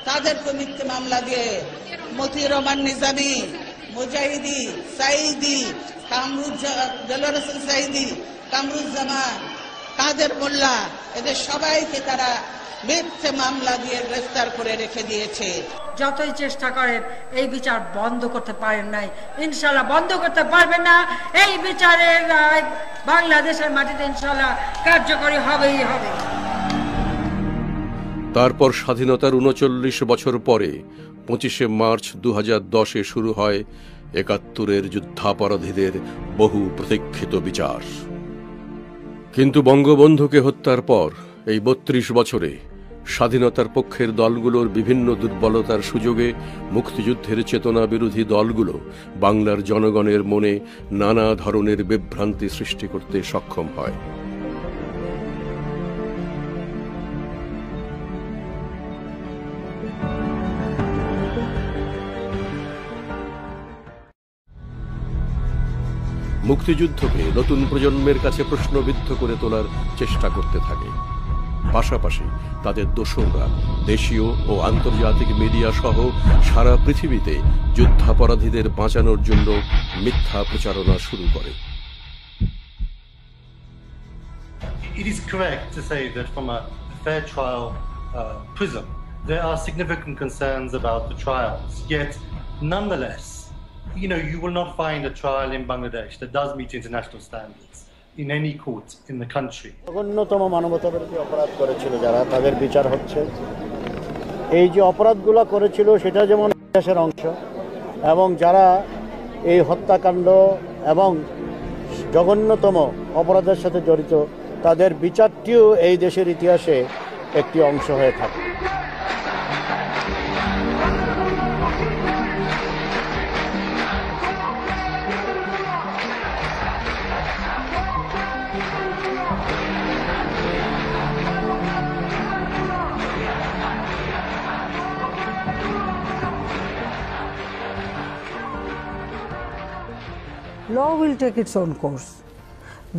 তাদেরকে মিথ্যে মামলা দিয়ে মতিউর রহমান নিজামী, মুজাহিদি, সাইদি, দেলোয়ার হোসেন সাইদি, কামরুজ্জামান, কাদের মোল্লা, এদের সবাইকে তারা মিথ্যে মামলা দিয়ে গ্রেফতার করে রেখে দিয়েছে। যতই চেষ্টা করেন এই বিচার বন্ধ করতে পারেন নাই, ইনশাল্লাহ বন্ধ করতে পারবেন না। এই বিচারের রায় বাংলাদেশের মাটিতে ইনশাল্লাহ কার্যকরী হবেই হবে। তারপর স্বাধীনতার ৩৯ বছর পরে ২৫শে মার্চ ২০১০-এ শুরু হয় ৭১-এর যুদ্ধাপরাধীদের বহু প্রতীক্ষিত বিচার। কিন্তু বঙ্গবন্ধুকে হত্যার পর এই ৩২ বছরে স্বাধীনতার পক্ষের দলগুলোর বিভিন্ন দুর্বলতার সুযোগে মুক্তিযুদ্ধের চেতনা বিরোধী দলগুলো বাংলার জনগণের মনে নানা ধরনের বিভ্রান্তি সৃষ্টি করতে সক্ষম হয়। মুক্তিযুদ্ধকে নতুন প্রজন্মের কাছে প্রশ্নবিদ্ধ করে তোলার চেষ্টা করতে থাকে। পাশাপাশি তাদের দোসররা দেশীয় ও আন্তর্জাতিক মিডিয়া সহ সারা পৃথিবীতে যুদ্ধাপরাধীদের বাঁচানোর জন্য মিথ্যা প্রচারণা শুরু করে। It is correct to say that from a fair trial prism, there are significant concerns about the trials. Yet, nonetheless, you will not find a trial in Bangladesh that does meet international standards in any court in the country. অন্যতম মানবতাবিরোধী অপরাধ করেছিল যারা, তাদের বিচার হচ্ছে। এই যে অপরাধগুলো করেছিল সেটা যেমন ইতিহাসের অংশ, এবং যারা এই হত্যাকাণ্ড এবং জঘন্যতম অপরাধের সাথে জড়িত তাদের বিচারটিও এই দেশের ইতিহাসে একটি অংশ হয়ে থাকে। Law will take its own course.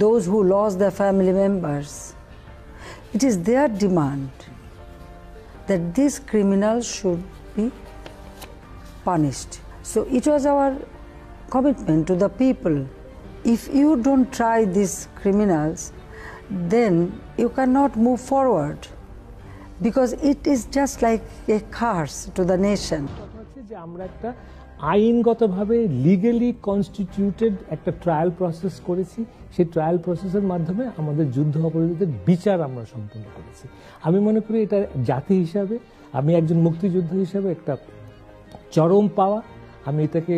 Those who lost their family members, it is their demand that these criminals should be punished. So it was our commitment to the people. If you don't try these criminals, then you cannot move forward, because it is just like a curse to the nation. আইনগতভাবে legally constituted একটা trial process করেছি। সেই trial প্রসেসের মাধ্যমে আমাদের যুদ্ধ অপরাধীদের বিচার আমরা সম্পন্ন করেছি। আমি মনে করি এটা জাতি হিসাবে, আমি একজন মুক্তিযোদ্ধা হিসাবে একটা চরম পাওয়া। আমি এটাকে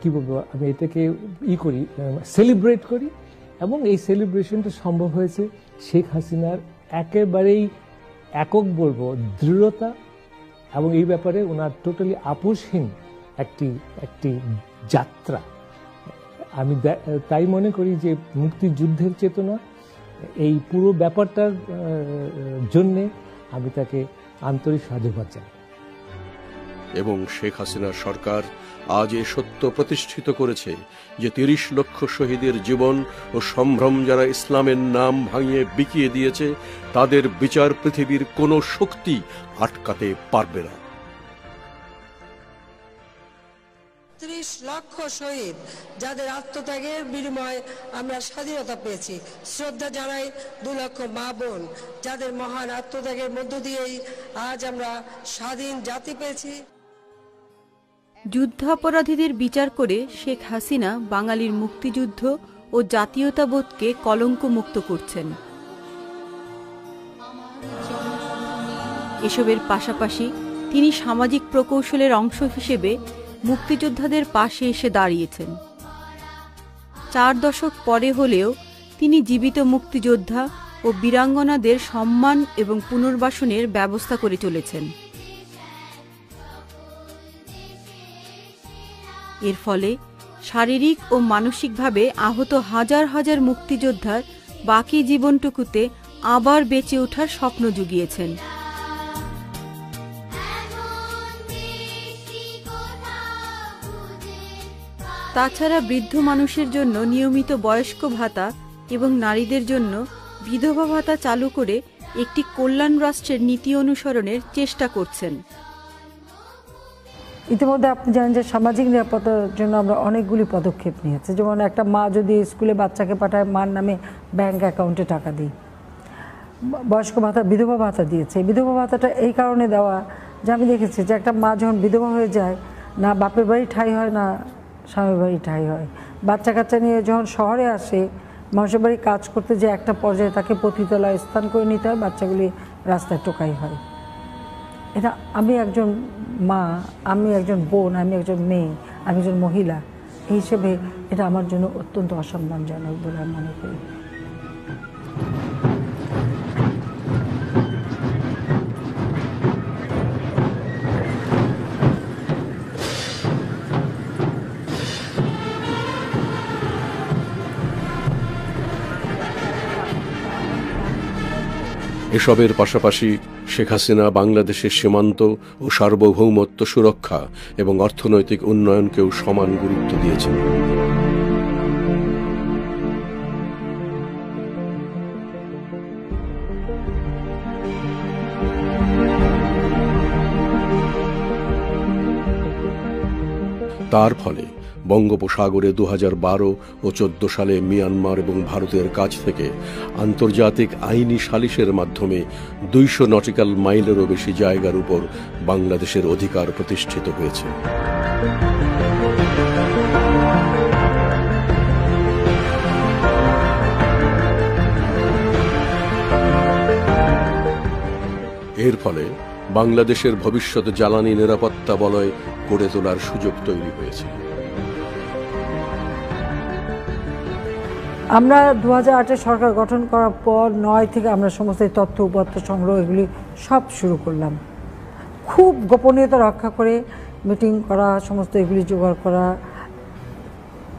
কি বলবো, আমি এটাকে করি, সেলিব্রেট করি। এবং এই সেলিব্রেশনটা সম্ভব হয়েছে শেখ হাসিনার একেবারেই একক বলবো দৃঢ়তা, এবং এই ব্যাপারে ওনার টোটালি আপোষহীন একটি যাত্রা। আমি তাই মনে করি যে মুক্তিযুদ্ধের চেতনা, এই পুরো ব্যাপারটার জন্যে আমি তাকে আন্তরিক সাধুবাদ জানাই। এবং শেখ হাসিনার সরকার আজ এ সত্য প্রতিষ্ঠিত করেছে যে ৩০ লক্ষ শহীদের জীবন ও সম্ভ্রম যারা ইসলামের নাম ভাঙিয়ে বিকিয়ে দিয়েছে, তাদের বিচার পৃথিবীর কোনো শক্তি আটকাতে পারবে না। ৩০ লক্ষ শহীদ যাদের আত্মত্যাগের বিনিময়ে আমরা স্বাধীনতা পেয়েছি। শ্রদ্ধা জানাই ২ লক্ষ মা বোন যাদের মহান আত্মত্যাগের মধ্য দিয়েই আজ আমরা স্বাধীন জাতি পেয়েছি। যুদ্ধাপরাধীদের বিচার করে শেখ হাসিনা বাঙালির মুক্তিযুদ্ধ ও জাতীয়তাবোধকে কলঙ্কমুক্ত করছেন। এসবের পাশাপাশি তিনি সামাজিক প্রকৌশলের অংশ হিসেবে মুক্তিযোদ্ধাদের পাশে এসে দাঁড়িয়েছেন। 4 দশক পরে হলেও তিনি জীবিত মুক্তিযোদ্ধা ও বীরাঙ্গনাদের সম্মান এবং পুনর্বাসনের ব্যবস্থা করে চলেছেন। এর ফলে শারীরিক ও মানসিকভাবে আহত হাজার হাজার মুক্তিযোদ্ধার বাকি জীবনটুকুতে আবার বেঁচে ওঠার স্বপ্ন জুগিয়েছেন। তাছাড়া বৃদ্ধ মানুষের জন্য নিয়মিত বয়স্ক ভাতা এবং নারীদের জন্য বিধবা ভাতা চালু করে একটি কল্যাণ রাষ্ট্রের নীতি অনুসরণের চেষ্টা করছেন। ইতিমধ্যে আপনি জানেন যে সামাজিক নিরাপত্তার জন্য আমরা অনেকগুলি পদক্ষেপ নিয়েছি। যেমন একটা মা যদি স্কুলে বাচ্চাকে পাঠায়, মার নামে ব্যাংক অ্যাকাউন্টে টাকা দিই। বয়স্ক ভাতা, বিধবা ভাতা দিয়েছে। বিধবা ভাতাটা এই কারণে দেওয়া যে আমি দেখেছি যে একটা মা যখন বিধবা হয়ে যায়, না বাপের বাড়ি ঠাঁই হয়, না স্বামীর বাড়ি ঠাঁই হয়। বাচ্চা কাচ্চা নিয়ে যখন শহরে আসে, মানুষের বাড়ি কাজ করতে যে একটা পর্যায়ে তাকে পতিতলায় স্থান করে নিতে হয়, বাচ্চাগুলি রাস্তায় টোকাই হয়। এটা আমি একজন মা, আমি একজন বোন, আমি একজন মেয়ে, আমি একজন মহিলা, এই হিসেবে এটা আমার জন্য অত্যন্ত অসম্মানজনক বলে আমি মনে করি। এসবের পাশাপাশি শেখ হাসিনা বাংলাদেশের সীমান্ত ও সার্বভৌমত্ব সুরক্ষা এবং অর্থনৈতিক উন্নয়নকেও সমান গুরুত্ব দিয়েছেন। তার ফলে বঙ্গোপসাগরে 2012 ও 14 সালে মিয়ানমার এবং ভারতের কাছ থেকে আন্তর্জাতিক আইনি সালিসের মাধ্যমে 200 নটিক্যাল মাইলেরও বেশি জায়গার উপর বাংলাদেশের অধিকার প্রতিষ্ঠিত হয়েছে। এর ফলে বাংলাদেশের ভবিষ্যৎ জ্বালানি নিরাপত্তা বলয় গড়ে তোলার সুযোগ তৈরি হয়েছে। আমরা 2008 সরকার গঠন করার পর 9 থেকে আমরা সমস্ত তথ্য উপাত্ত সংগ্রহ এগুলি সব শুরু করলাম। খুব গোপনীয়তা রক্ষা করে মিটিং করা, সমস্ত এগুলি জোগাড় করা,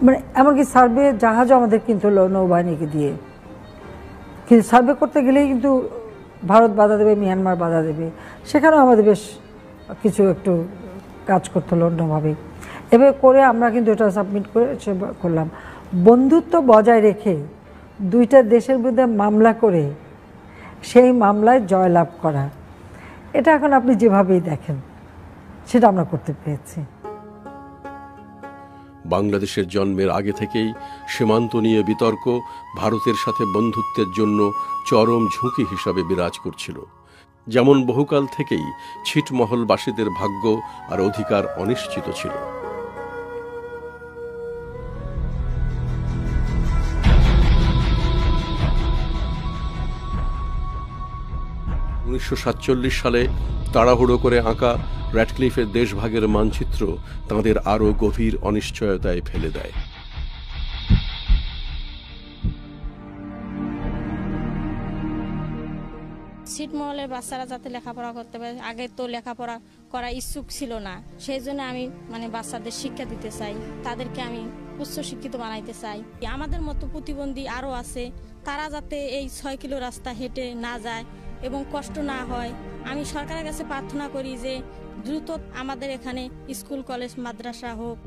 মানে এমনকি সার্ভে জাহাজও আমাদের কিনতে হলো নৌবাহিনীকে দিয়ে। কিন্তু সার্ভে করতে গেলেই কিন্তু ভারত বাধা দেবে, মিয়ানমার বাধা দেবে, সেখানেও আমাদের বেশ কিছু একটু কাজ করতে হলো অন্যভাবে। এভাবে করে আমরা কিন্তু এটা সাবমিট করে করলাম। বন্ধুত্ব বজায় রেখে দুইটা দেশের বিরুদ্ধে মামলা করে সেই মামলায় জয়লাভ করা, এটা এখন আপনি যেভাবেই দেখেন সেটা আমরা করতে পেরেছি। বাংলাদেশের জন্মের আগে থেকেই সীমান্ত নিয়ে বিতর্ক ভারতের সাথে বন্ধুত্বের জন্য চরম ঝুঁকি হিসাবে বিরাজ করছিল। যেমন বহুকাল থেকেই ছিটমহলবাসীদের ভাগ্য আর অধিকার অনিশ্চিত ছিল। 1947 সালে তাড়াহুড়ো করে আঁকা র্যাডক্লিফের দেশভাগের মানচিত্র তাঁদের আরও গভীর অনিশ্চয়তায় ফেলে দেয়। ছিটমহলের বাচ্চারা যাতে লেখাপড়া করতে পারে, আগে তো লেখাপড়া করা ইচ্ছুক ছিল না, সেই জন্য আমি বাচ্চাদের শিক্ষা দিতে চাই, তাদেরকে আমি উচ্চ শিক্ষিত বানাইতে চাই। আমাদের মতো প্রতিবন্ধী আরও আছে, তারা যাতে এই 6 কিলো রাস্তা হেঁটে না যায় এবং কষ্ট না হয়। আমি সরকারের কাছে প্রার্থনা করি যে দ্রুত আমাদের এখানে স্কুল কলেজ মাদ্রাসা হোক।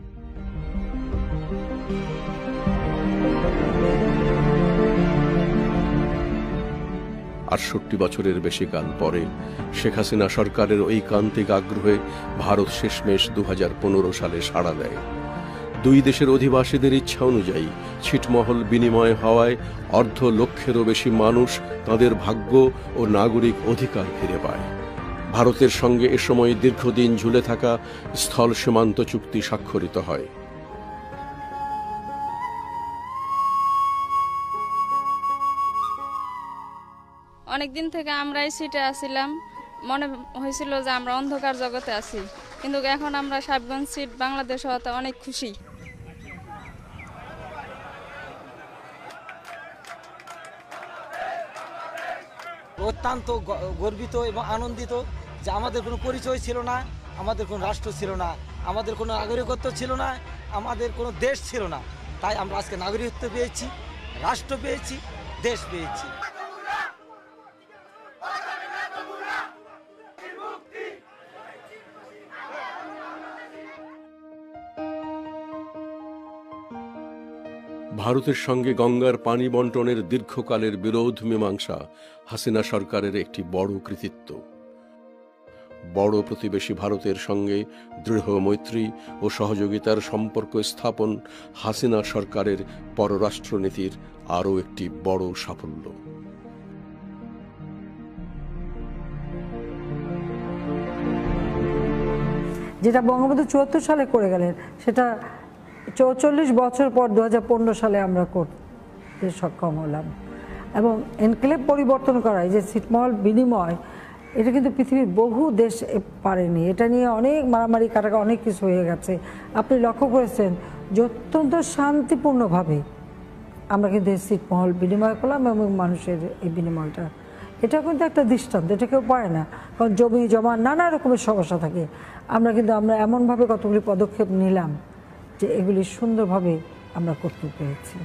৬৮ বছরের বেশি কাল পরে শেখ হাসিনা সরকারের ঐকান্তিক আগ্রহে ভারত শেষমেশ 2015 সালে সাড়া দেয়। দুই দেশের অধিবাসীদের ইচ্ছা অনুযায়ী ছিটমহল বিনিময় হওয়ায় 1.5 লক্ষেরও বেশি মানুষ তাদের ভাগ্য ও নাগরিক অধিকার ফিরে পায়। ভারতের সঙ্গে এ সময় দীর্ঘদিন ঝুলে থাকা স্থল সীমান্ত চুক্তি স্বাক্ষরিত হয়। অনেকদিন থেকে আমরা এই সিটে আসছিলাম, মনে হয়েছিল যে আমরা অন্ধকার জগতে আছি, কিন্তু এখন আমরা সাহেবগঞ্জ সিট বাংলাদেশ হওয়াতে অনেক খুশি। অত্যন্ত গর্বিত এবং আনন্দিত যে আমাদের কোনো পরিচয় ছিল না, আমাদের কোনো রাষ্ট্র ছিল না, আমাদের কোনো নাগরিকত্ব ছিল না, আমাদের কোনো দেশ ছিল না, তাই আমরা আজকে নাগরিকত্ব পেয়েছি, রাষ্ট্র পেয়েছি, দেশ পেয়েছি। ভারতের সঙ্গে গঙ্গার পানি বন্টনের দীর্ঘকালের বিরোধ মীমাংসা হাসিনা সরকারের একটি বড় কৃতিত্ব। বড় প্রতিবেশী ভারতের সঙ্গে দৃঢ় মৈত্রী ও সহযোগিতার সম্পর্ক স্থাপন হাসিনা সরকারের পররাষ্ট্রনীতির আরও একটি বড় সাফল্য। যেটা বঙ্গবন্ধু ৭৪ সালে করে গেলেন, সেটা ৪৪ বছর পর ২০১৫ সালে আমরা করতে সক্ষম হলাম। এবং এনক্লেভ পরিবর্তন করা, এই যে ছিটমহল বিনিময়, এটা কিন্তু পৃথিবীর বহু দেশ পারেনি। এটা নিয়ে অনেক মারামারি কাটাকা অনেক কিছু হয়ে গেছে। আপনি লক্ষ্য করেছেন যে অত্যন্ত শান্তিপূর্ণভাবে আমরা কিন্তু এই ছিটমহল বিনিময় করলাম এবং মানুষের এই বিনিময়টা, এটা কিন্তু একটা দৃষ্টান্ত, এটা কেউ পারে না। কারণ জমি জমা নানা রকমের সমস্যা থাকে, আমরা এমনভাবে কতগুলি পদক্ষেপ নিলাম যে এগুলি সুন্দরভাবে আমরা করতে পেরেছি।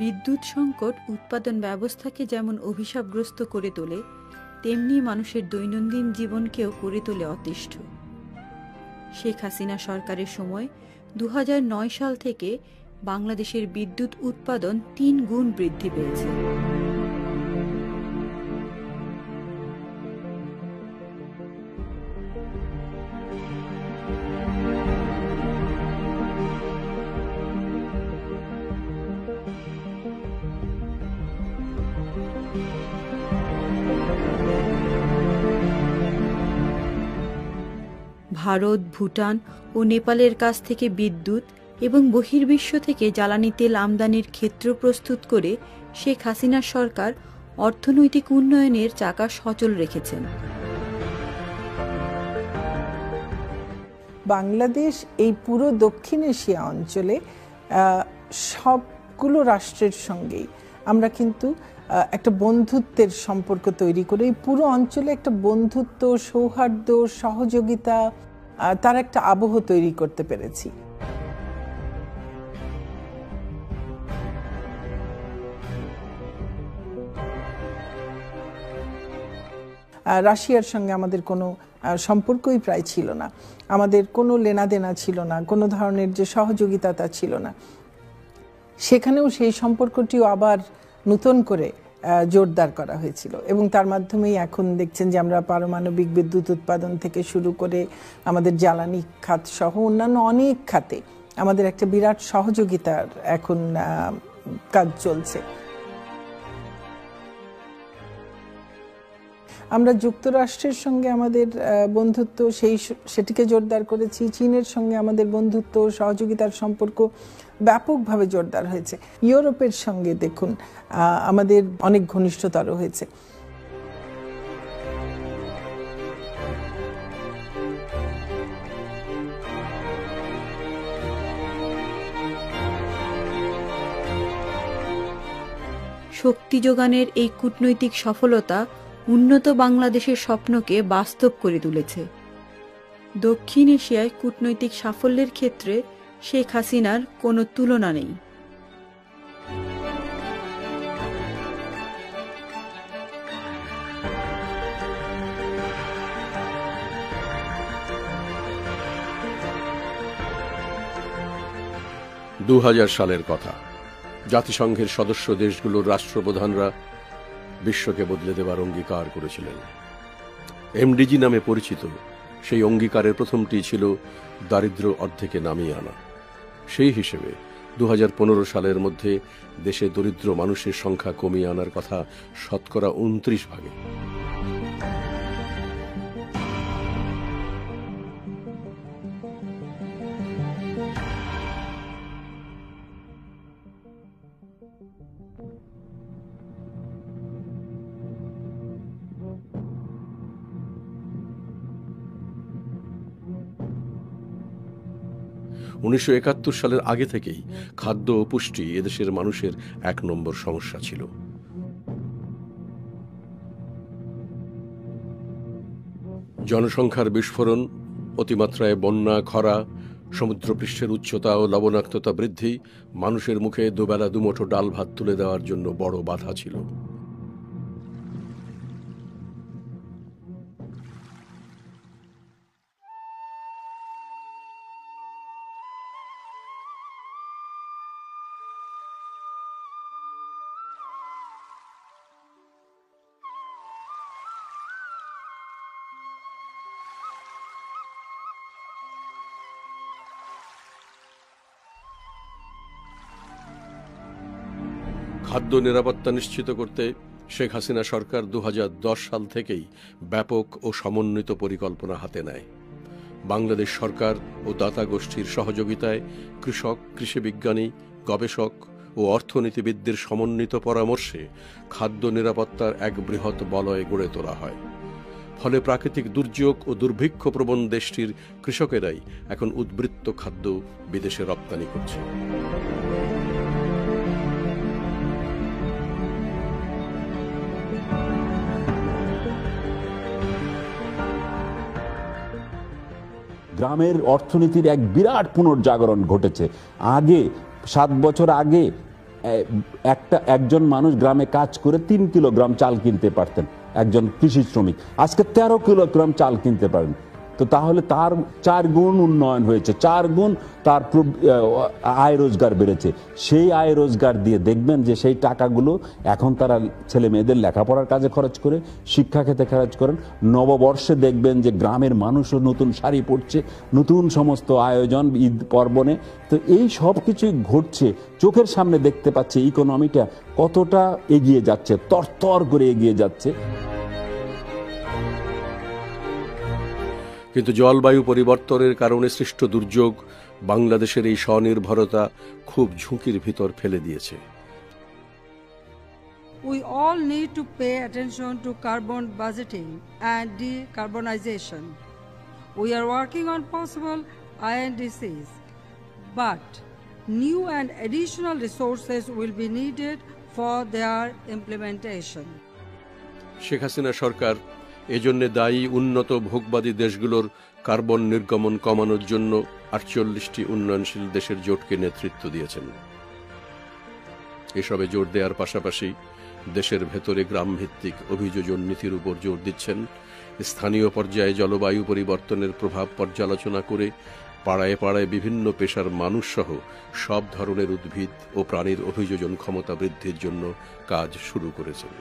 বিদ্যুৎ সংকট উৎপাদন ব্যবস্থাকে যেমন অভিশাপগ্রস্ত করে তোলে, তেমনি মানুষের দৈনন্দিন জীবনকেও করে তোলে অতিষ্ঠ। শেখ হাসিনা সরকারের সময় ২০০৯ সাল থেকে বাংলাদেশের বিদ্যুৎ উৎপাদন ৩ গুণ বৃদ্ধি পেয়েছে। ভারত, ভুটান ও নেপালের কাছ থেকে বিদ্যুৎ এবং বহির্বিশ্ব থেকে জ্বালানি তেল আমদানির ক্ষেত্র প্রস্তুত করে শেখ হাসিনা সরকার অর্থনৈতিক উন্নয়নের চাকা সচল রেখেছেন। বাংলাদেশ এই পুরো দক্ষিণ এশিয়া অঞ্চলে সবগুলো রাষ্ট্রের সঙ্গেই আমরা কিন্তু একটা বন্ধুত্বের সম্পর্ক তৈরি করে এই পুরো অঞ্চলে একটা বন্ধুত্ব, সৌহার্দ্য, সহযোগিতা, তার একটা আবহ তৈরি করতে পেরেছি। রাশিয়ার সঙ্গে আমাদের কোনো সম্পর্কই প্রায় ছিল না, আমাদের কোনো লেনাদেনা ছিল না, কোনো ধরনের যে সহযোগিতা তা ছিল না। সেখানেও সেই সম্পর্কটিও আবার নতুন করে জোরদার করা হয়েছিল এবং তার মাধ্যমেই এখন দেখছেন যে আমরা পারমাণবিক বিদ্যুৎ উৎপাদন থেকে শুরু করে আমাদের জ্বালানি খাত সহ অন্যান্য অনেক খাতে আমাদের একটা বিরাট সহযোগিতার এখন কাজ চলছে। আমরা যুক্তরাষ্ট্রের সঙ্গে আমাদের বন্ধুত্ব সেটিকে জোরদার করেছি। চীনের সঙ্গে আমাদের বন্ধুত্ব, সহযোগিতার সম্পর্ক ব্যাপকভাবে জোরদার হয়েছে। ইউরোপের সঙ্গে দেখুন আমাদের অনেক ঘনিষ্ঠতর হয়েছে। শক্তি যোগানের এই কূটনৈতিক সফলতা উন্নত বাংলাদেশের স্বপ্নকে বাস্তব করে তুলেছে। দক্ষিণ এশিয়ায় কূটনৈতিক সাফল্যের ক্ষেত্রে শেখ হাসিনার কোনো তুলনা নেই। সালের কথা, জাতিসংঘের সদস্য দেশগুলোর রাষ্ট্রপ্রধানরা বিশ্বকে বদলে দেবার অঙ্গীকার করেছিলেন। এমডিজি নামে পরিচিত সেই অঙ্গীকারের প্রথমটি ছিল দারিদ্র্য অর্ধেকে নামিয়ে আনা। সেই হিসেবে 2015 সালের মধ্যে দেশে দরিদ্র মানুষের সংখ্যা কমিয়ে আনার কথা 29% ভাগে। 1971 সালের আগে থেকেই খাদ্য ও পুষ্টি এদেশের মানুষের 1 নম্বর সমস্যা ছিল। জনসংখ্যার বিস্ফোরণ, অতিমাত্রায় বন্যা, খরা, সমুদ্রপৃষ্ঠের উচ্চতা ও লবণাক্ততা বৃদ্ধি মানুষের মুখে দুবেলা দুমুঠো ডাল ভাত তুলে দেওয়ার জন্য বড় বাধা ছিল। খাদ্য নিরাপত্তা নিশ্চিত করতে শেখ হাসিনা সরকার 2010 সাল থেকেই ব্যাপক ও সমন্বিত পরিকল্পনা হাতে নেয়। বাংলাদেশ সরকার ও দাতা গোষ্ঠীর সহযোগিতায় কৃষক, কৃষি বিজ্ঞানী, গবেষক ও অর্থনীতিবিদদের সমন্বিত পরামর্শে খাদ্য নিরাপত্তার এক বৃহৎ বলয় গড়ে তোলা হয়। ফলে প্রাকৃতিক দুর্যোগ ও দুর্ভিক্ষপ্রবণ দেশটির কৃষকেরাই এখন উদ্বৃত্ত খাদ্য বিদেশে রপ্তানি করছে। গ্রামের অর্থনীতির এক বিরাট পুনর্জাগরণ ঘটেছে। আগে 7 বছর আগে একজন মানুষ গ্রামে কাজ করে 3 কিলোগ্রাম চাল কিনতে পারতেন, একজন কৃষি শ্রমিক। আজকে 13 কিলোগ্রাম চাল কিনতে পারেন। তো তাহলে তার 4 গুণ উন্নয়ন হয়েছে, 4 গুণ তার আয় রোজগার বেড়েছে। সেই আয় রোজগার দিয়ে দেখবেন যে সেই টাকাগুলো এখন তারা ছেলে মেয়েদের লেখাপড়ার কাজে খরচ করে, শিক্ষা ক্ষেত্রে খরচ করেন। নববর্ষে দেখবেন যে গ্রামের মানুষও নতুন শাড়ি পরছে, নতুন সমস্ত আয়োজন ঈদ পার্বণে। তো এই সব কিছুই ঘটছে, চোখের সামনে দেখতে পাচ্ছে ইকোনমিটা কতটা এগিয়ে যাচ্ছে, তরতর করে এগিয়ে যাচ্ছে। কিন্তু জলবায়ু পরিবর্তনের কারণে সৃষ্ট দুর্যোগ বাংলাদেশের এই স্বনির্ভরতা খুব ঝুঁকির ভিতর ফেলে দিয়েছে। We all need to pay attention to carbon budgeting and decarbonization. We are working on possible INDCs, but new and additional resources will be needed for their implementation. Sheikh Hasina সরকার এজন্য দায়ী উন্নত ভোগবাদী দেশগুলোর কার্বন নির্গমন কমানোর জন্য 48টি উন্নয়নশীল দেশের জোটকে নেতৃত্ব দিয়েছেন। এসবে জোর দেওয়ার পাশাপাশি দেশের ভেতরে গ্রামভিত্তিক অভিযোজন নীতির উপর জোর দিচ্ছেন। স্থানীয় পর্যায়ে জলবায়ু পরিবর্তনের প্রভাব পর্যালোচনা করে পাড়ায় পাড়ায় বিভিন্ন পেশার মানুষসহ সব ধরনের উদ্ভিদ ও প্রাণীর অভিযোজন ক্ষমতা বৃদ্ধির জন্য কাজ শুরু করেছেন।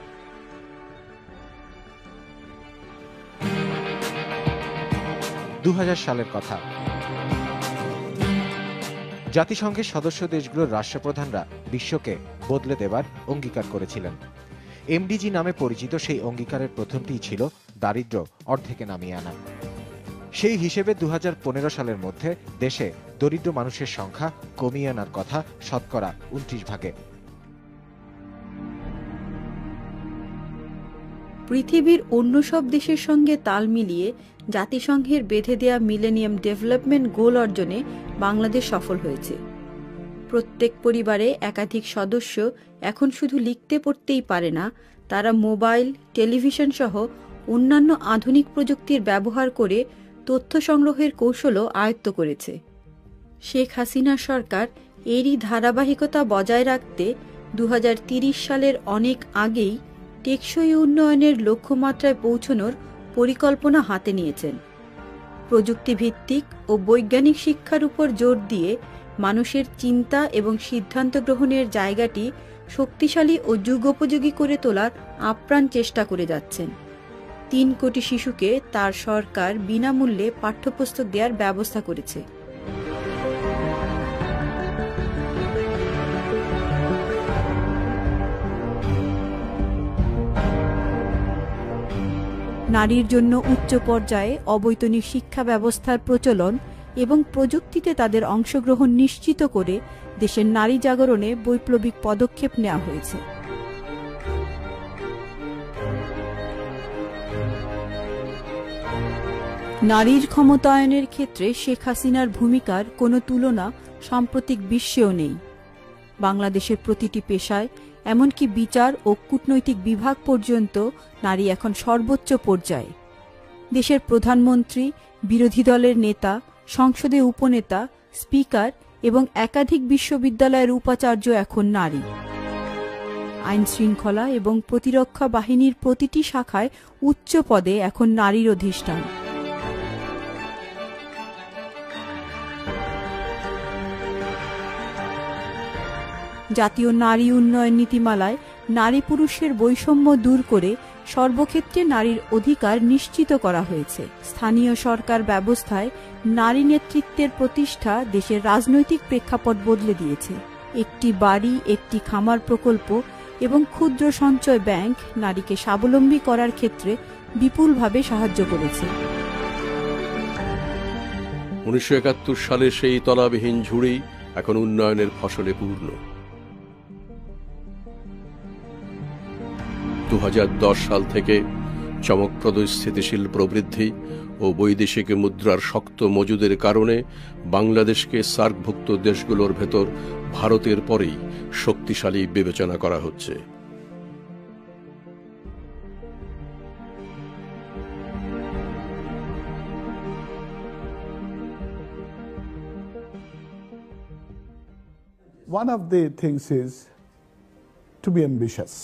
2000 সালের কথা। জাতিসংঘের সদস্য দেশগুলোর রাষ্ট্রপ্রধানরা বিশ্বকে বদলে দেবার অঙ্গীকার করেছিলেন। এমডিজি নামে পরিচিত সেই অঙ্গীকারের প্রথমটি ছিল দারিদ্র্য অর্ধেকে নামিয়ে আনা। সেই হিসেবে 2015 সালের মধ্যে দেশে দরিদ্র মানুষের সংখ্যা কমিয়ে আনার কথা শতকরা 29 ভাগে। পৃথিবীর অন্য সব দেশের সঙ্গে তাল মিলিয়ে জাতিসংঘের বেঁধে দেয়া মিলেনিয়াম ডেভেলপমেন্ট গোল অর্জনে বাংলাদেশ সফল হয়েছে। প্রত্যেক পরিবারে একাধিক সদস্য এখন শুধু লিখতে পড়তেই পারে না, তারা মোবাইল, টেলিভিশন সহ অন্যান্য আধুনিক প্রযুক্তির ব্যবহার করে তথ্য সংগ্রহের কৌশলও আয়ত্ত করেছে। শেখ হাসিনা সরকার এরই ধারাবাহিকতা বজায় রাখতে 2030 সালের অনেক আগেই টেকসই উন্নয়নের লক্ষ্যমাত্রায় পৌঁছানোর পরিকল্পনা হাতে নিয়েছেন। প্রযুক্তিভিত্তিক ও বৈজ্ঞানিক শিক্ষার উপর জোর দিয়ে মানুষের চিন্তা এবং সিদ্ধান্ত গ্রহণের জায়গাটি শক্তিশালী ও যুগোপযোগী করে তোলার আপ্রাণ চেষ্টা করে যাচ্ছেন। 3 কোটি শিশুকে তার সরকার বিনামূল্যে পাঠ্যপুস্তক দেওয়ার ব্যবস্থা করেছে। নারীর জন্য উচ্চ পর্যায়ে অবৈতনিক শিক্ষা ব্যবস্থার প্রচলন এবং প্রযুক্তিতে তাদের অংশগ্রহণ নিশ্চিত করে দেশের নারী জাগরণে বৈপ্লবিক পদক্ষেপ নেওয়া হয়েছে। নারীর ক্ষমতায়নের ক্ষেত্রে শেখ হাসিনার ভূমিকার কোনো তুলনা সাম্প্রতিক বিশ্বেও নেই। বাংলাদেশের প্রতিটি পেশায়, এমনকি বিচার ও কূটনৈতিক বিভাগ পর্যন্ত নারী এখন সর্বোচ্চ পর্যায়ে। দেশের প্রধানমন্ত্রী, বিরোধী দলের নেতা, সংসদে উপনেতা, স্পিকার এবং একাধিক বিশ্ববিদ্যালয়ের উপাচার্য এখন নারী। আইন শৃঙ্খলা এবং প্রতিরক্ষা বাহিনীর প্রতিটি শাখায় উচ্চ পদে এখন নারীর অধিষ্ঠান। জাতীয় নারী উন্নয়ন নীতিমালায় নারী পুরুষের বৈষম্য দূর করে সর্বক্ষেত্রে নারীর অধিকার নিশ্চিত করা হয়েছে। স্থানীয় সরকার ব্যবস্থায় নারী নেতৃত্বের প্রতিষ্ঠা দেশের রাজনৈতিক প্রেক্ষাপট বদলে দিয়েছে। একটি বাড়ি, একটি খামার প্রকল্প এবং ক্ষুদ্র সঞ্চয় ব্যাংক নারীকে স্বাবলম্বী করার ক্ষেত্রে বিপুলভাবে সাহায্য করেছে। 1971 সালে সেই তলাবিহীন ঝুড়ি এখন উন্নয়নের ফসলে পূর্ণ। 2010 সাল থেকে চমকপ্রদ স্থিতিশীল প্রবৃদ্ধি ও বৈদেশিক মুদ্রার শক্ত মজুদের কারণে বাংলাদেশকে সার্কভুক্ত দেশগুলোর ভেতর ভারতের পরেই শক্তিশালী বিবেচনা করা হচ্ছে। One of the things is to be ambitious.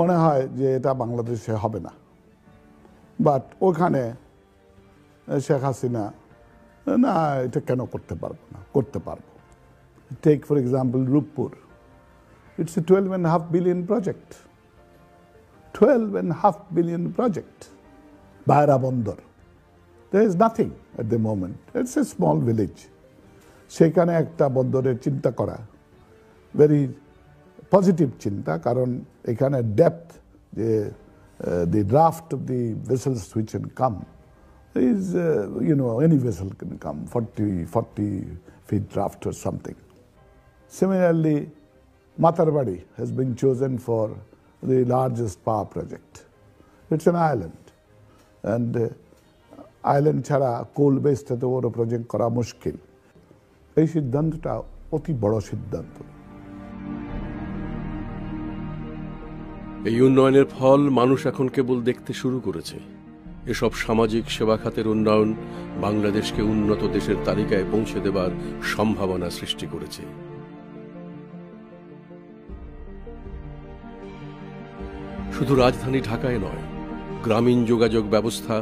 মনে হয় যে এটা বাংলাদেশে হবে না, বাট ওখানে শেখ হাসিনা না এটা কেন করতে পারবো না, করতে পারবো। Take for example Rooppur, it's a 12.5 billion project. 12.5 billion project. Bahra Bandar, there is nothing at the moment. It's a small village. সেখানে একটা বন্দরের চিন্তা করা ভেরি পজিটিভ চিন্তা, কারণ এখানে ডেপথ, যে the draft of the vessels which can come is, any vessel can come, 40 feet draft or something. Similarly, Matarbadi has been chosen for the largest power project. It's an island, and island ছাড়া কোল based এত বড় project করা মুশকিল। এই সিদ্ধান্তটা অতি বড় সিদ্ধান্ত। এই উন্নয়নের ফল মানুষ এখন কেবল দেখতে শুরু করেছে। এসব সামাজিক সেবা খাতের উন্নয়ন বাংলাদেশকে উন্নত দেশের তালিকায় পৌঁছে দেবার সম্ভাবনা সৃষ্টি করেছে। শুধু রাজধানী ঢাকায় নয়, গ্রামীণ যোগাযোগ ব্যবস্থা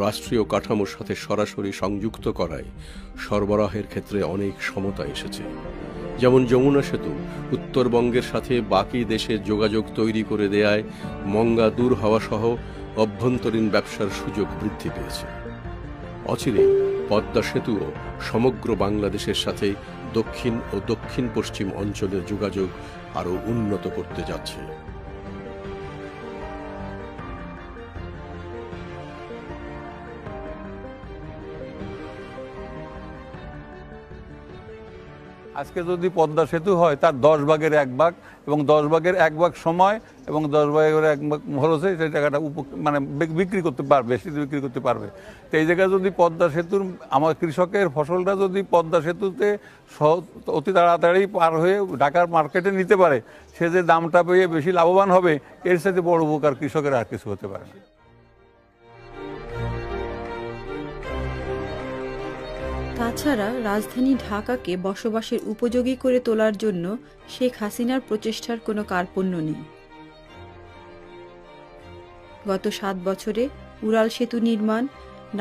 রাষ্ট্রীয় কাঠামোর সাথে সরাসরি সংযুক্ত করায় সরবরাহের ক্ষেত্রে অনেক সমতা এসেছে। যেমন যমুনা সেতু উত্তরবঙ্গের সাথে বাকি দেশের যোগাযোগ তৈরি করে দেয়ায় মঙ্গা দূর হওয়া সহ অভ্যন্তরীণ ব্যবসার সুযোগ বৃদ্ধি পেয়েছে। অচিরেই পদ্মা সেতুও সমগ্র বাংলাদেশের সাথে দক্ষিণ ও দক্ষিণ পশ্চিম অঞ্চলের যোগাযোগ আরও উন্নত করতে যাচ্ছে। আজকে যদি পদ্মা সেতু হয়, তার 10 ভাগের 1 ভাগ এবং 10 ভাগের 1 ভাগ সময় এবং 10 ভাগের 1 ভাগ খরচে সেই টাকাটা বিক্রি করতে পারবে, বেশি বিক্রি করতে পারবে। তো এই জায়গায় যদি পদ্মা সেতুর আমার কৃষকের ফসলটা যদি পদ্মা সেতুতে অতি তাড়াতাড়ি পার হয়ে ঢাকার মার্কেটে নিতে পারে, সে যে দামটা পেয়ে বেশি লাভবান হবে, এর সাথে বড় উপকার কৃষকের আর কিছু হতে পারে না। তাছাড়া রাজধানী ঢাকাকে বসবাসের উপযোগী করে তোলার জন্য শেখ হাসিনার প্রচেষ্টার কোনো কার্পণ্য নেই। গত 7 বছরে উড়াল সেতু নির্মাণ,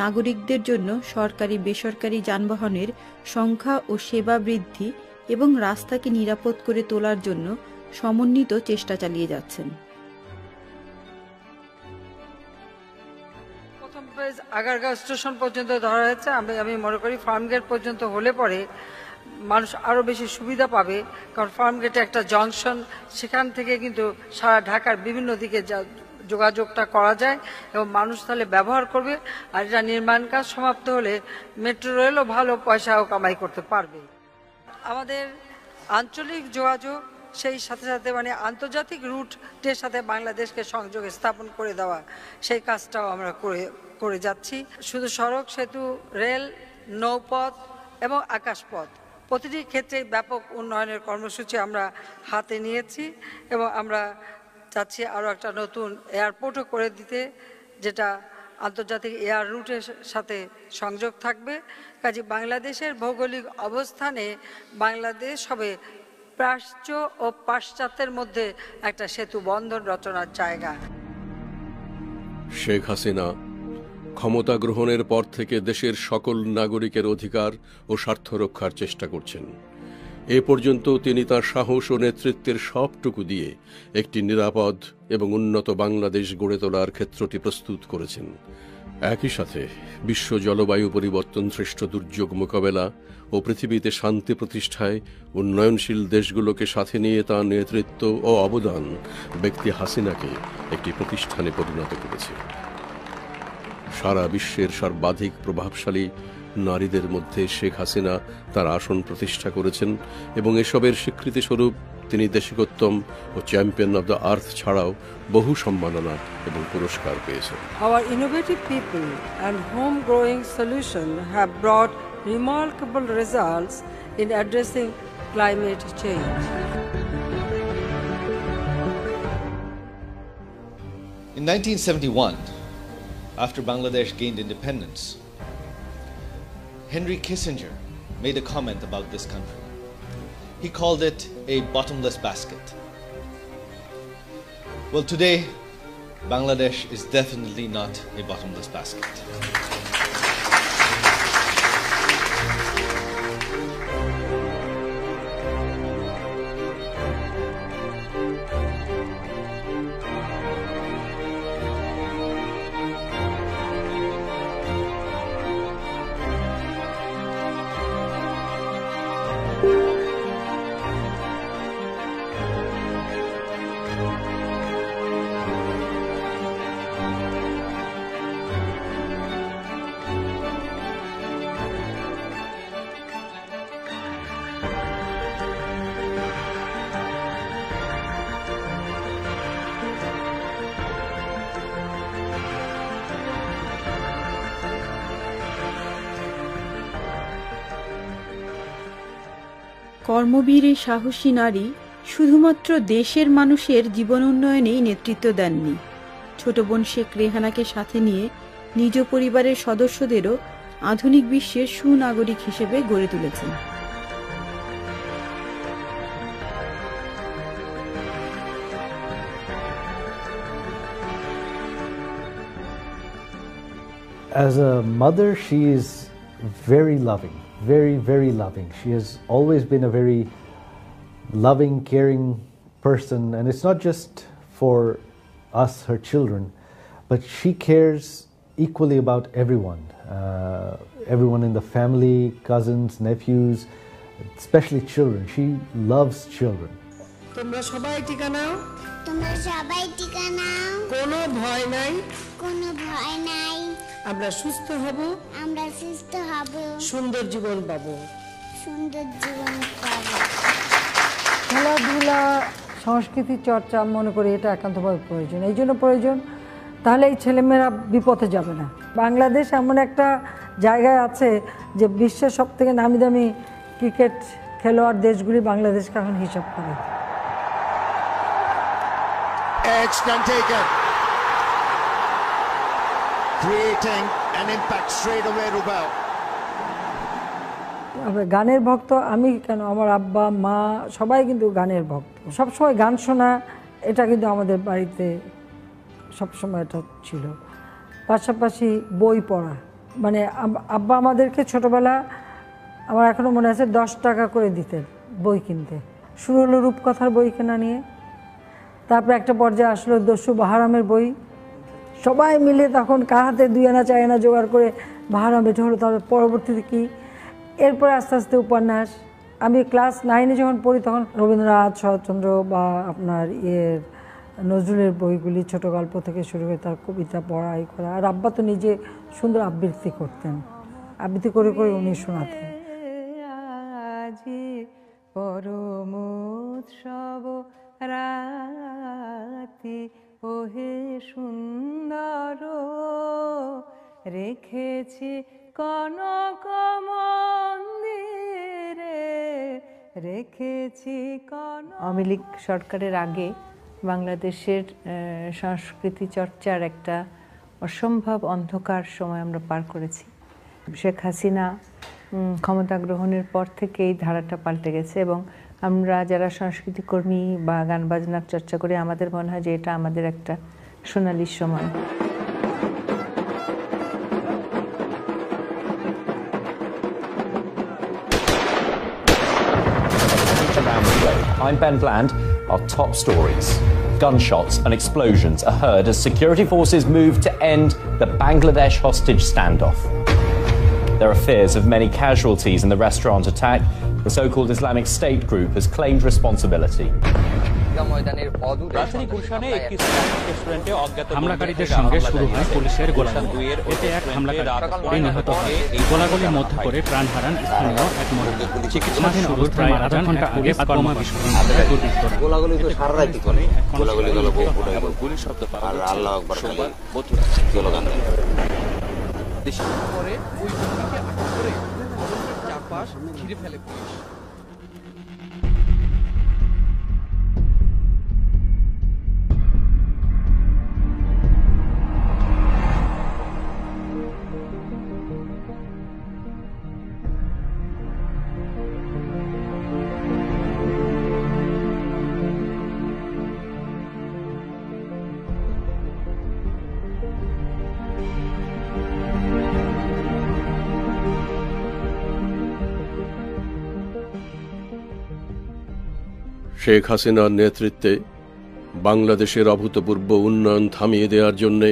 নাগরিকদের জন্য সরকারি বেসরকারি যানবাহনের সংখ্যা ও সেবা বৃদ্ধি এবং রাস্তাকে নিরাপদ করে তোলার জন্য সমন্বিত চেষ্টা চালিয়ে যাচ্ছেন। আগারগাঁও স্টেশন পর্যন্ত ধরা হয়েছে। আমি মনে করি ফার্মগেট পর্যন্ত হলে পরে মানুষ আরো বেশি সুবিধা পাবে, কারণ ফার্মগেটে একটা জংশন, সেখান থেকে কিন্তু সারা ঢাকার বিভিন্ন দিকে যোগাযোগটা করা যায় এবং মানুষ তাহলে ব্যবহার করবে। আর এটা নির্মাণ কাজ সমাপ্ত হলে মেট্রো রেলও ভালো পয়সাও কামাই করতে পারবে। আমাদের আঞ্চলিক যোগাযোগ সেই সাথে সাথে মানে আন্তর্জাতিক রুটের সাথে বাংলাদেশকে সংযোগ স্থাপন করে দেওয়া, সেই কাজটাও আমরা করে যাচ্ছি। শুধু সড়ক, সেতু, রেল, নৌপথ এবং আকাশপথ প্রতিটি ক্ষেত্রে ব্যাপক উন্নয়নের কর্মসূচি আমরা হাতে নিয়েছি এবং আমরা চাচ্ছি আরও একটা নতুন এয়ারপোর্টও করে দিতে, যেটা আন্তর্জাতিক এয়ার রুটের সাথে সংযোগ থাকবে। কাজে বাংলাদেশের ভৌগোলিক অবস্থানে বাংলাদেশ হবে প্রাচ্য ও পাশ্চাত্যের মধ্যে একটা সেতু বন্ধন রচনার জায়গা। শেখ হাসিনা ক্ষমতা গ্রহণের পর থেকে দেশের সকল নাগরিকের অধিকার ও স্বার্থ রক্ষার চেষ্টা করছেন। এ পর্যন্ত তিনি তার সাহস ও নেতৃত্বের সবটুকু দিয়ে একটি নিরাপদ এবং উন্নত বাংলাদেশ গড়ে তোলার ক্ষেত্রটি প্রস্তুত করেছেন। একই সাথে বিশ্ব জলবায়ু পরিবর্তন সৃষ্ট দুর্যোগ মোকাবেলা ও পৃথিবীতে শান্তি প্রতিষ্ঠায় উন্নয়নশীল দেশগুলোকে সাথে নিয়ে তাঁর নেতৃত্ব ও অবদান ব্যক্তি হাসিনাকে একটি প্রতিষ্ঠানে পরিণত করেছে। সারা বিশ্বের সর্বাধিক প্রভাবশালী নারীদের মধ্যে শেখ হাসিনা তার আসন প্রতিষ্ঠা করেছেন এবং এসবের স্বীকৃতিস্বরূপ তিনি দেশিকোত্তম ও চ্যাম্পিয়ন অব দ্য আর্থ ছাড়াও বহু সম্মাননা এবং পুরস্কার পেয়েছেন। Our innovative people and home-growing solutions have brought remarkable results in addressing climate change. In 1971, after Bangladesh gained independence, Henry Kissinger made a comment about this country. He called it a bottomless basket. Well, today, Bangladesh is definitely not a bottomless basket. কর্মবীর এই সাহসী নারী শুধুমাত্র দেশের মানুষের জীবন উন্নয়নেই নেতৃত্ব দেননি, ছোট বোন শেখ রেহানাকে সাথে নিয়ে নিজ পরিবারের সদস্যদেরও আধুনিক বিশ্বের সুনাগরিক হিসেবে গড়ে তুলেছেন। As a mother, she is very loving. Very, very loving. She has always been a very loving, caring person, and it's not just for us, her children, but she cares equally about everyone. Everyone in the family, cousins, nephews, especially children. She loves children. তোমরা সবাই টিকা নাও। তোমরা সবাই টিকা নাও। কোনো ভয় নাই। কোনো ভয় নাই। আমরা সুস্থ হব। আমরা সুস্থ হব। সুন্দর জীবন পাবো। সুন্দর জীবন পাবো। খেলাধুলা, সংস্কৃতি চর্চা মনে করি এটা একান্তভাবে প্রয়োজন। এই জন্য প্রয়োজন, তাহলে এই ছেলেমেয়েরা বিপথে যাবে না। বাংলাদেশ এমন একটা জায়গায় আছে যে বিশ্বের সব থেকে নামি দামি ক্রিকেট খেলোয়াড় দেশগুলি বাংলাদেশকে এখন হিসাব করে। Edge can take it. Creating an impact straight away, Rubel. গানের ভক্ত আমি কেন, আমার আব্বা মা সবাই কিন্তু গানের ভক্ত। সবসময় গান শোনা এটা কিন্তু আমাদের বাড়িতে সবসময় এটা ছিল। পাশাপাশি বই পড়া, মানে আব্বা আমাদেরকে ছোটবেলা, আমার এখনও মনে আছে 10 টাকা করে দিতেন বই কিনতে। শুরু হলো রূপকথার বই কেনা নিয়ে, তারপরে একটা পর্যায়ে আসলো দস্যু বাহারামের বই। সবাই মিলে তখন কাহাতে 2 আনা 4 আনা জোগাড় করে বাহারাম এটা হলো। তারপরে পরবর্তীতে কি, এরপরে আস্তে আস্তে উপন্যাস। আমি ক্লাস 9-এ যখন পড়ি তখন রবীন্দ্রনাথ, শরৎচন্দ্র বা আপনার নজরুলের বইগুলি, ছোট গল্প থেকে শুরু করে তার কবিতা পড়া এই করা। আর আব্বা তো নিজে সুন্দর আবৃত্তি করতেন, আবৃত্তি করে করে উনি শোনাতেন। পরম উৎসব রাতি ওহে সুন্দর রেখেছি কনক মন্দিরে রেখেছি আওয়ামী লীগ সরকারের আগে বাংলাদেশের সংস্কৃতি চর্চার একটা অসম্ভব অন্ধকার সময় আমরা পার করেছি। শেখ হাসিনা ক্ষমতা গ্রহণের পর থেকে এই ধারাটা পাল্টে গেছে এবং আমরা যারা সংস্কৃতি কর্মী বা গান বাজনার চর্চা করি আমাদের মনে হয় যে এটা আমাদের একটা সোনালি সময়। I'm Ben Bland. Our top stories. Gunshots and explosions are heard as security forces move to end the Bangladesh hostage standoff. There are fears of many casualties in the restaurant attack. The so-called Islamic State group has claimed responsibility. হামলাকারীদের সঙ্গে শুরু হয় পুলিশের গোলাগুলি। এতে এক হামলাকারী নিহত হয়। গোলাগুলির মধ্যে পড়ে প্রাণ হারান স্থানীয় এক মহিলা। চিকিৎসাধীন অবস্থায় প্রায় আধা ঘন্টা আগে বোমা বিস্ফোরণ করে দুর্বৃত্তরা। গোলাগুলি তো সারা রাতই করে। গোলাগুলি গেল গুলির শব্দ আর আল্লাহু আকবার বলে স্লোগান দেয়। দেশের পরে ওই ব্যক্তিকে আটক করে চারপাশ ঘিরে ফেলে পুলিশ। শেখ হাসিনার নেতৃত্বে বাংলাদেশের অভূতপূর্ব উন্নয়ন থামিয়ে দেওয়ার জন্য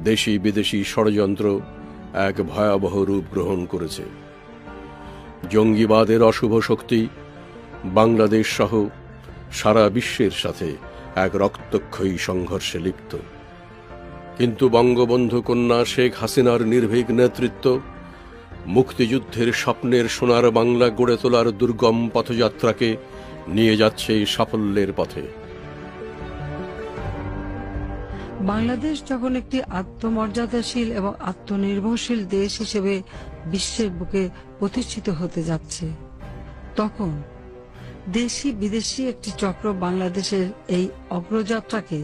দেশি বিদেশি ষড়যন্ত্র এক ভয়াবহ রূপ গ্রহণ করেছে। জঙ্গিবাদের অশুভ শক্তি বাংলাদেশ সহ সারা বিশ্বের সাথে এক রক্তক্ষয়ী সংঘর্ষে লিপ্ত। কিন্তু বঙ্গবন্ধু কন্যা শেখ হাসিনার নির্ভীক নেতৃত্ব মুক্তিযুদ্ধের স্বপ্নের সোনার বাংলা গড়ে তোলার দুর্গম পথযাত্রাকে নিয়ে যাচ্ছে সাফল্যের পথে। বাংলাদেশ যখন একটি আত্মমর্যাদাশীল এবং আত্মনির্ভরশীল দেশ হিসেবে বিশ্বের বুকে প্রতিষ্ঠিত হতে যাচ্ছে, তখন দেশি বিদেশি একটি চক্র বাংলাদেশের এই অগ্রযাত্রাকে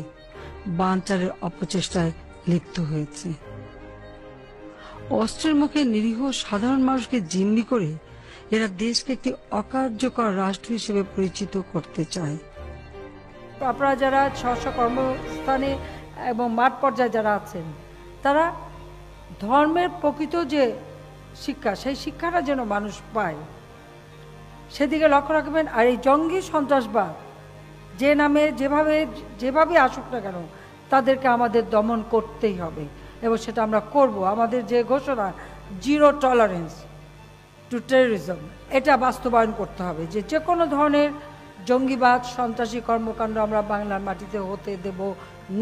বানচারের অপচেষ্টায় লিপ্ত হয়েছে। অস্ত্রের মুখে নিরীহ সাধারণ মানুষকে জিম্মি করে এরা দেশকে একটি অকার্যকর রাষ্ট্র হিসেবে পরিচিত করতে চায়। আপনারা যারা স্ব কর্মস্থানে এবং মাঠ পর্যায়ে যারা আছেন, তারা ধর্মের প্রকৃত যে শিক্ষা, সেই শিক্ষাটা যেন মানুষ পায়, সেদিকে লক্ষ্য রাখবেন। আর এই জঙ্গি সন্ত্রাসবাদ যে নামে যেভাবে আসুক না কেন, তাদেরকে আমাদের দমন করতেই হবে এবং সেটা আমরা করব। আমাদের যে ঘোষণা জিরো টলারেন্স টু টেররিজম, এটা বাস্তবায়ন করতে হবে যে যে কোনো ধরনের জঙ্গিবাদ সন্ত্রাসী কর্মকাণ্ড আমরা বাংলার মাটিতে হতে দেব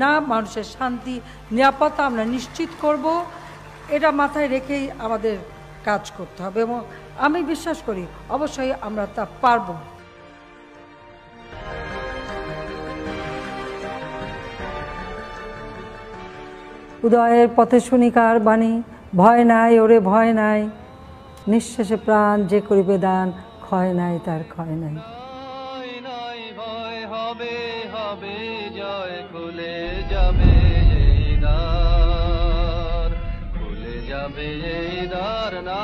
না। মানুষের শান্তি নিরাপত্তা আমরা নিশ্চিত করব, এটা মাথায় রেখেই আমাদের কাজ করতে হবে এবং আমি বিশ্বাস করি অবশ্যই আমরা তা পারব। উদয়ের পথে শুনি কার বাণী, ভয় নাই ওরে ভয় নাই, নিঃশেষে প্রাণ যে করিবে দান, ক্ষয় নাই তার ক্ষয় নাই। হবে হবে জয়, খুলে যাবে এই দ্বার, খুলে যাবে এই দ্বার না।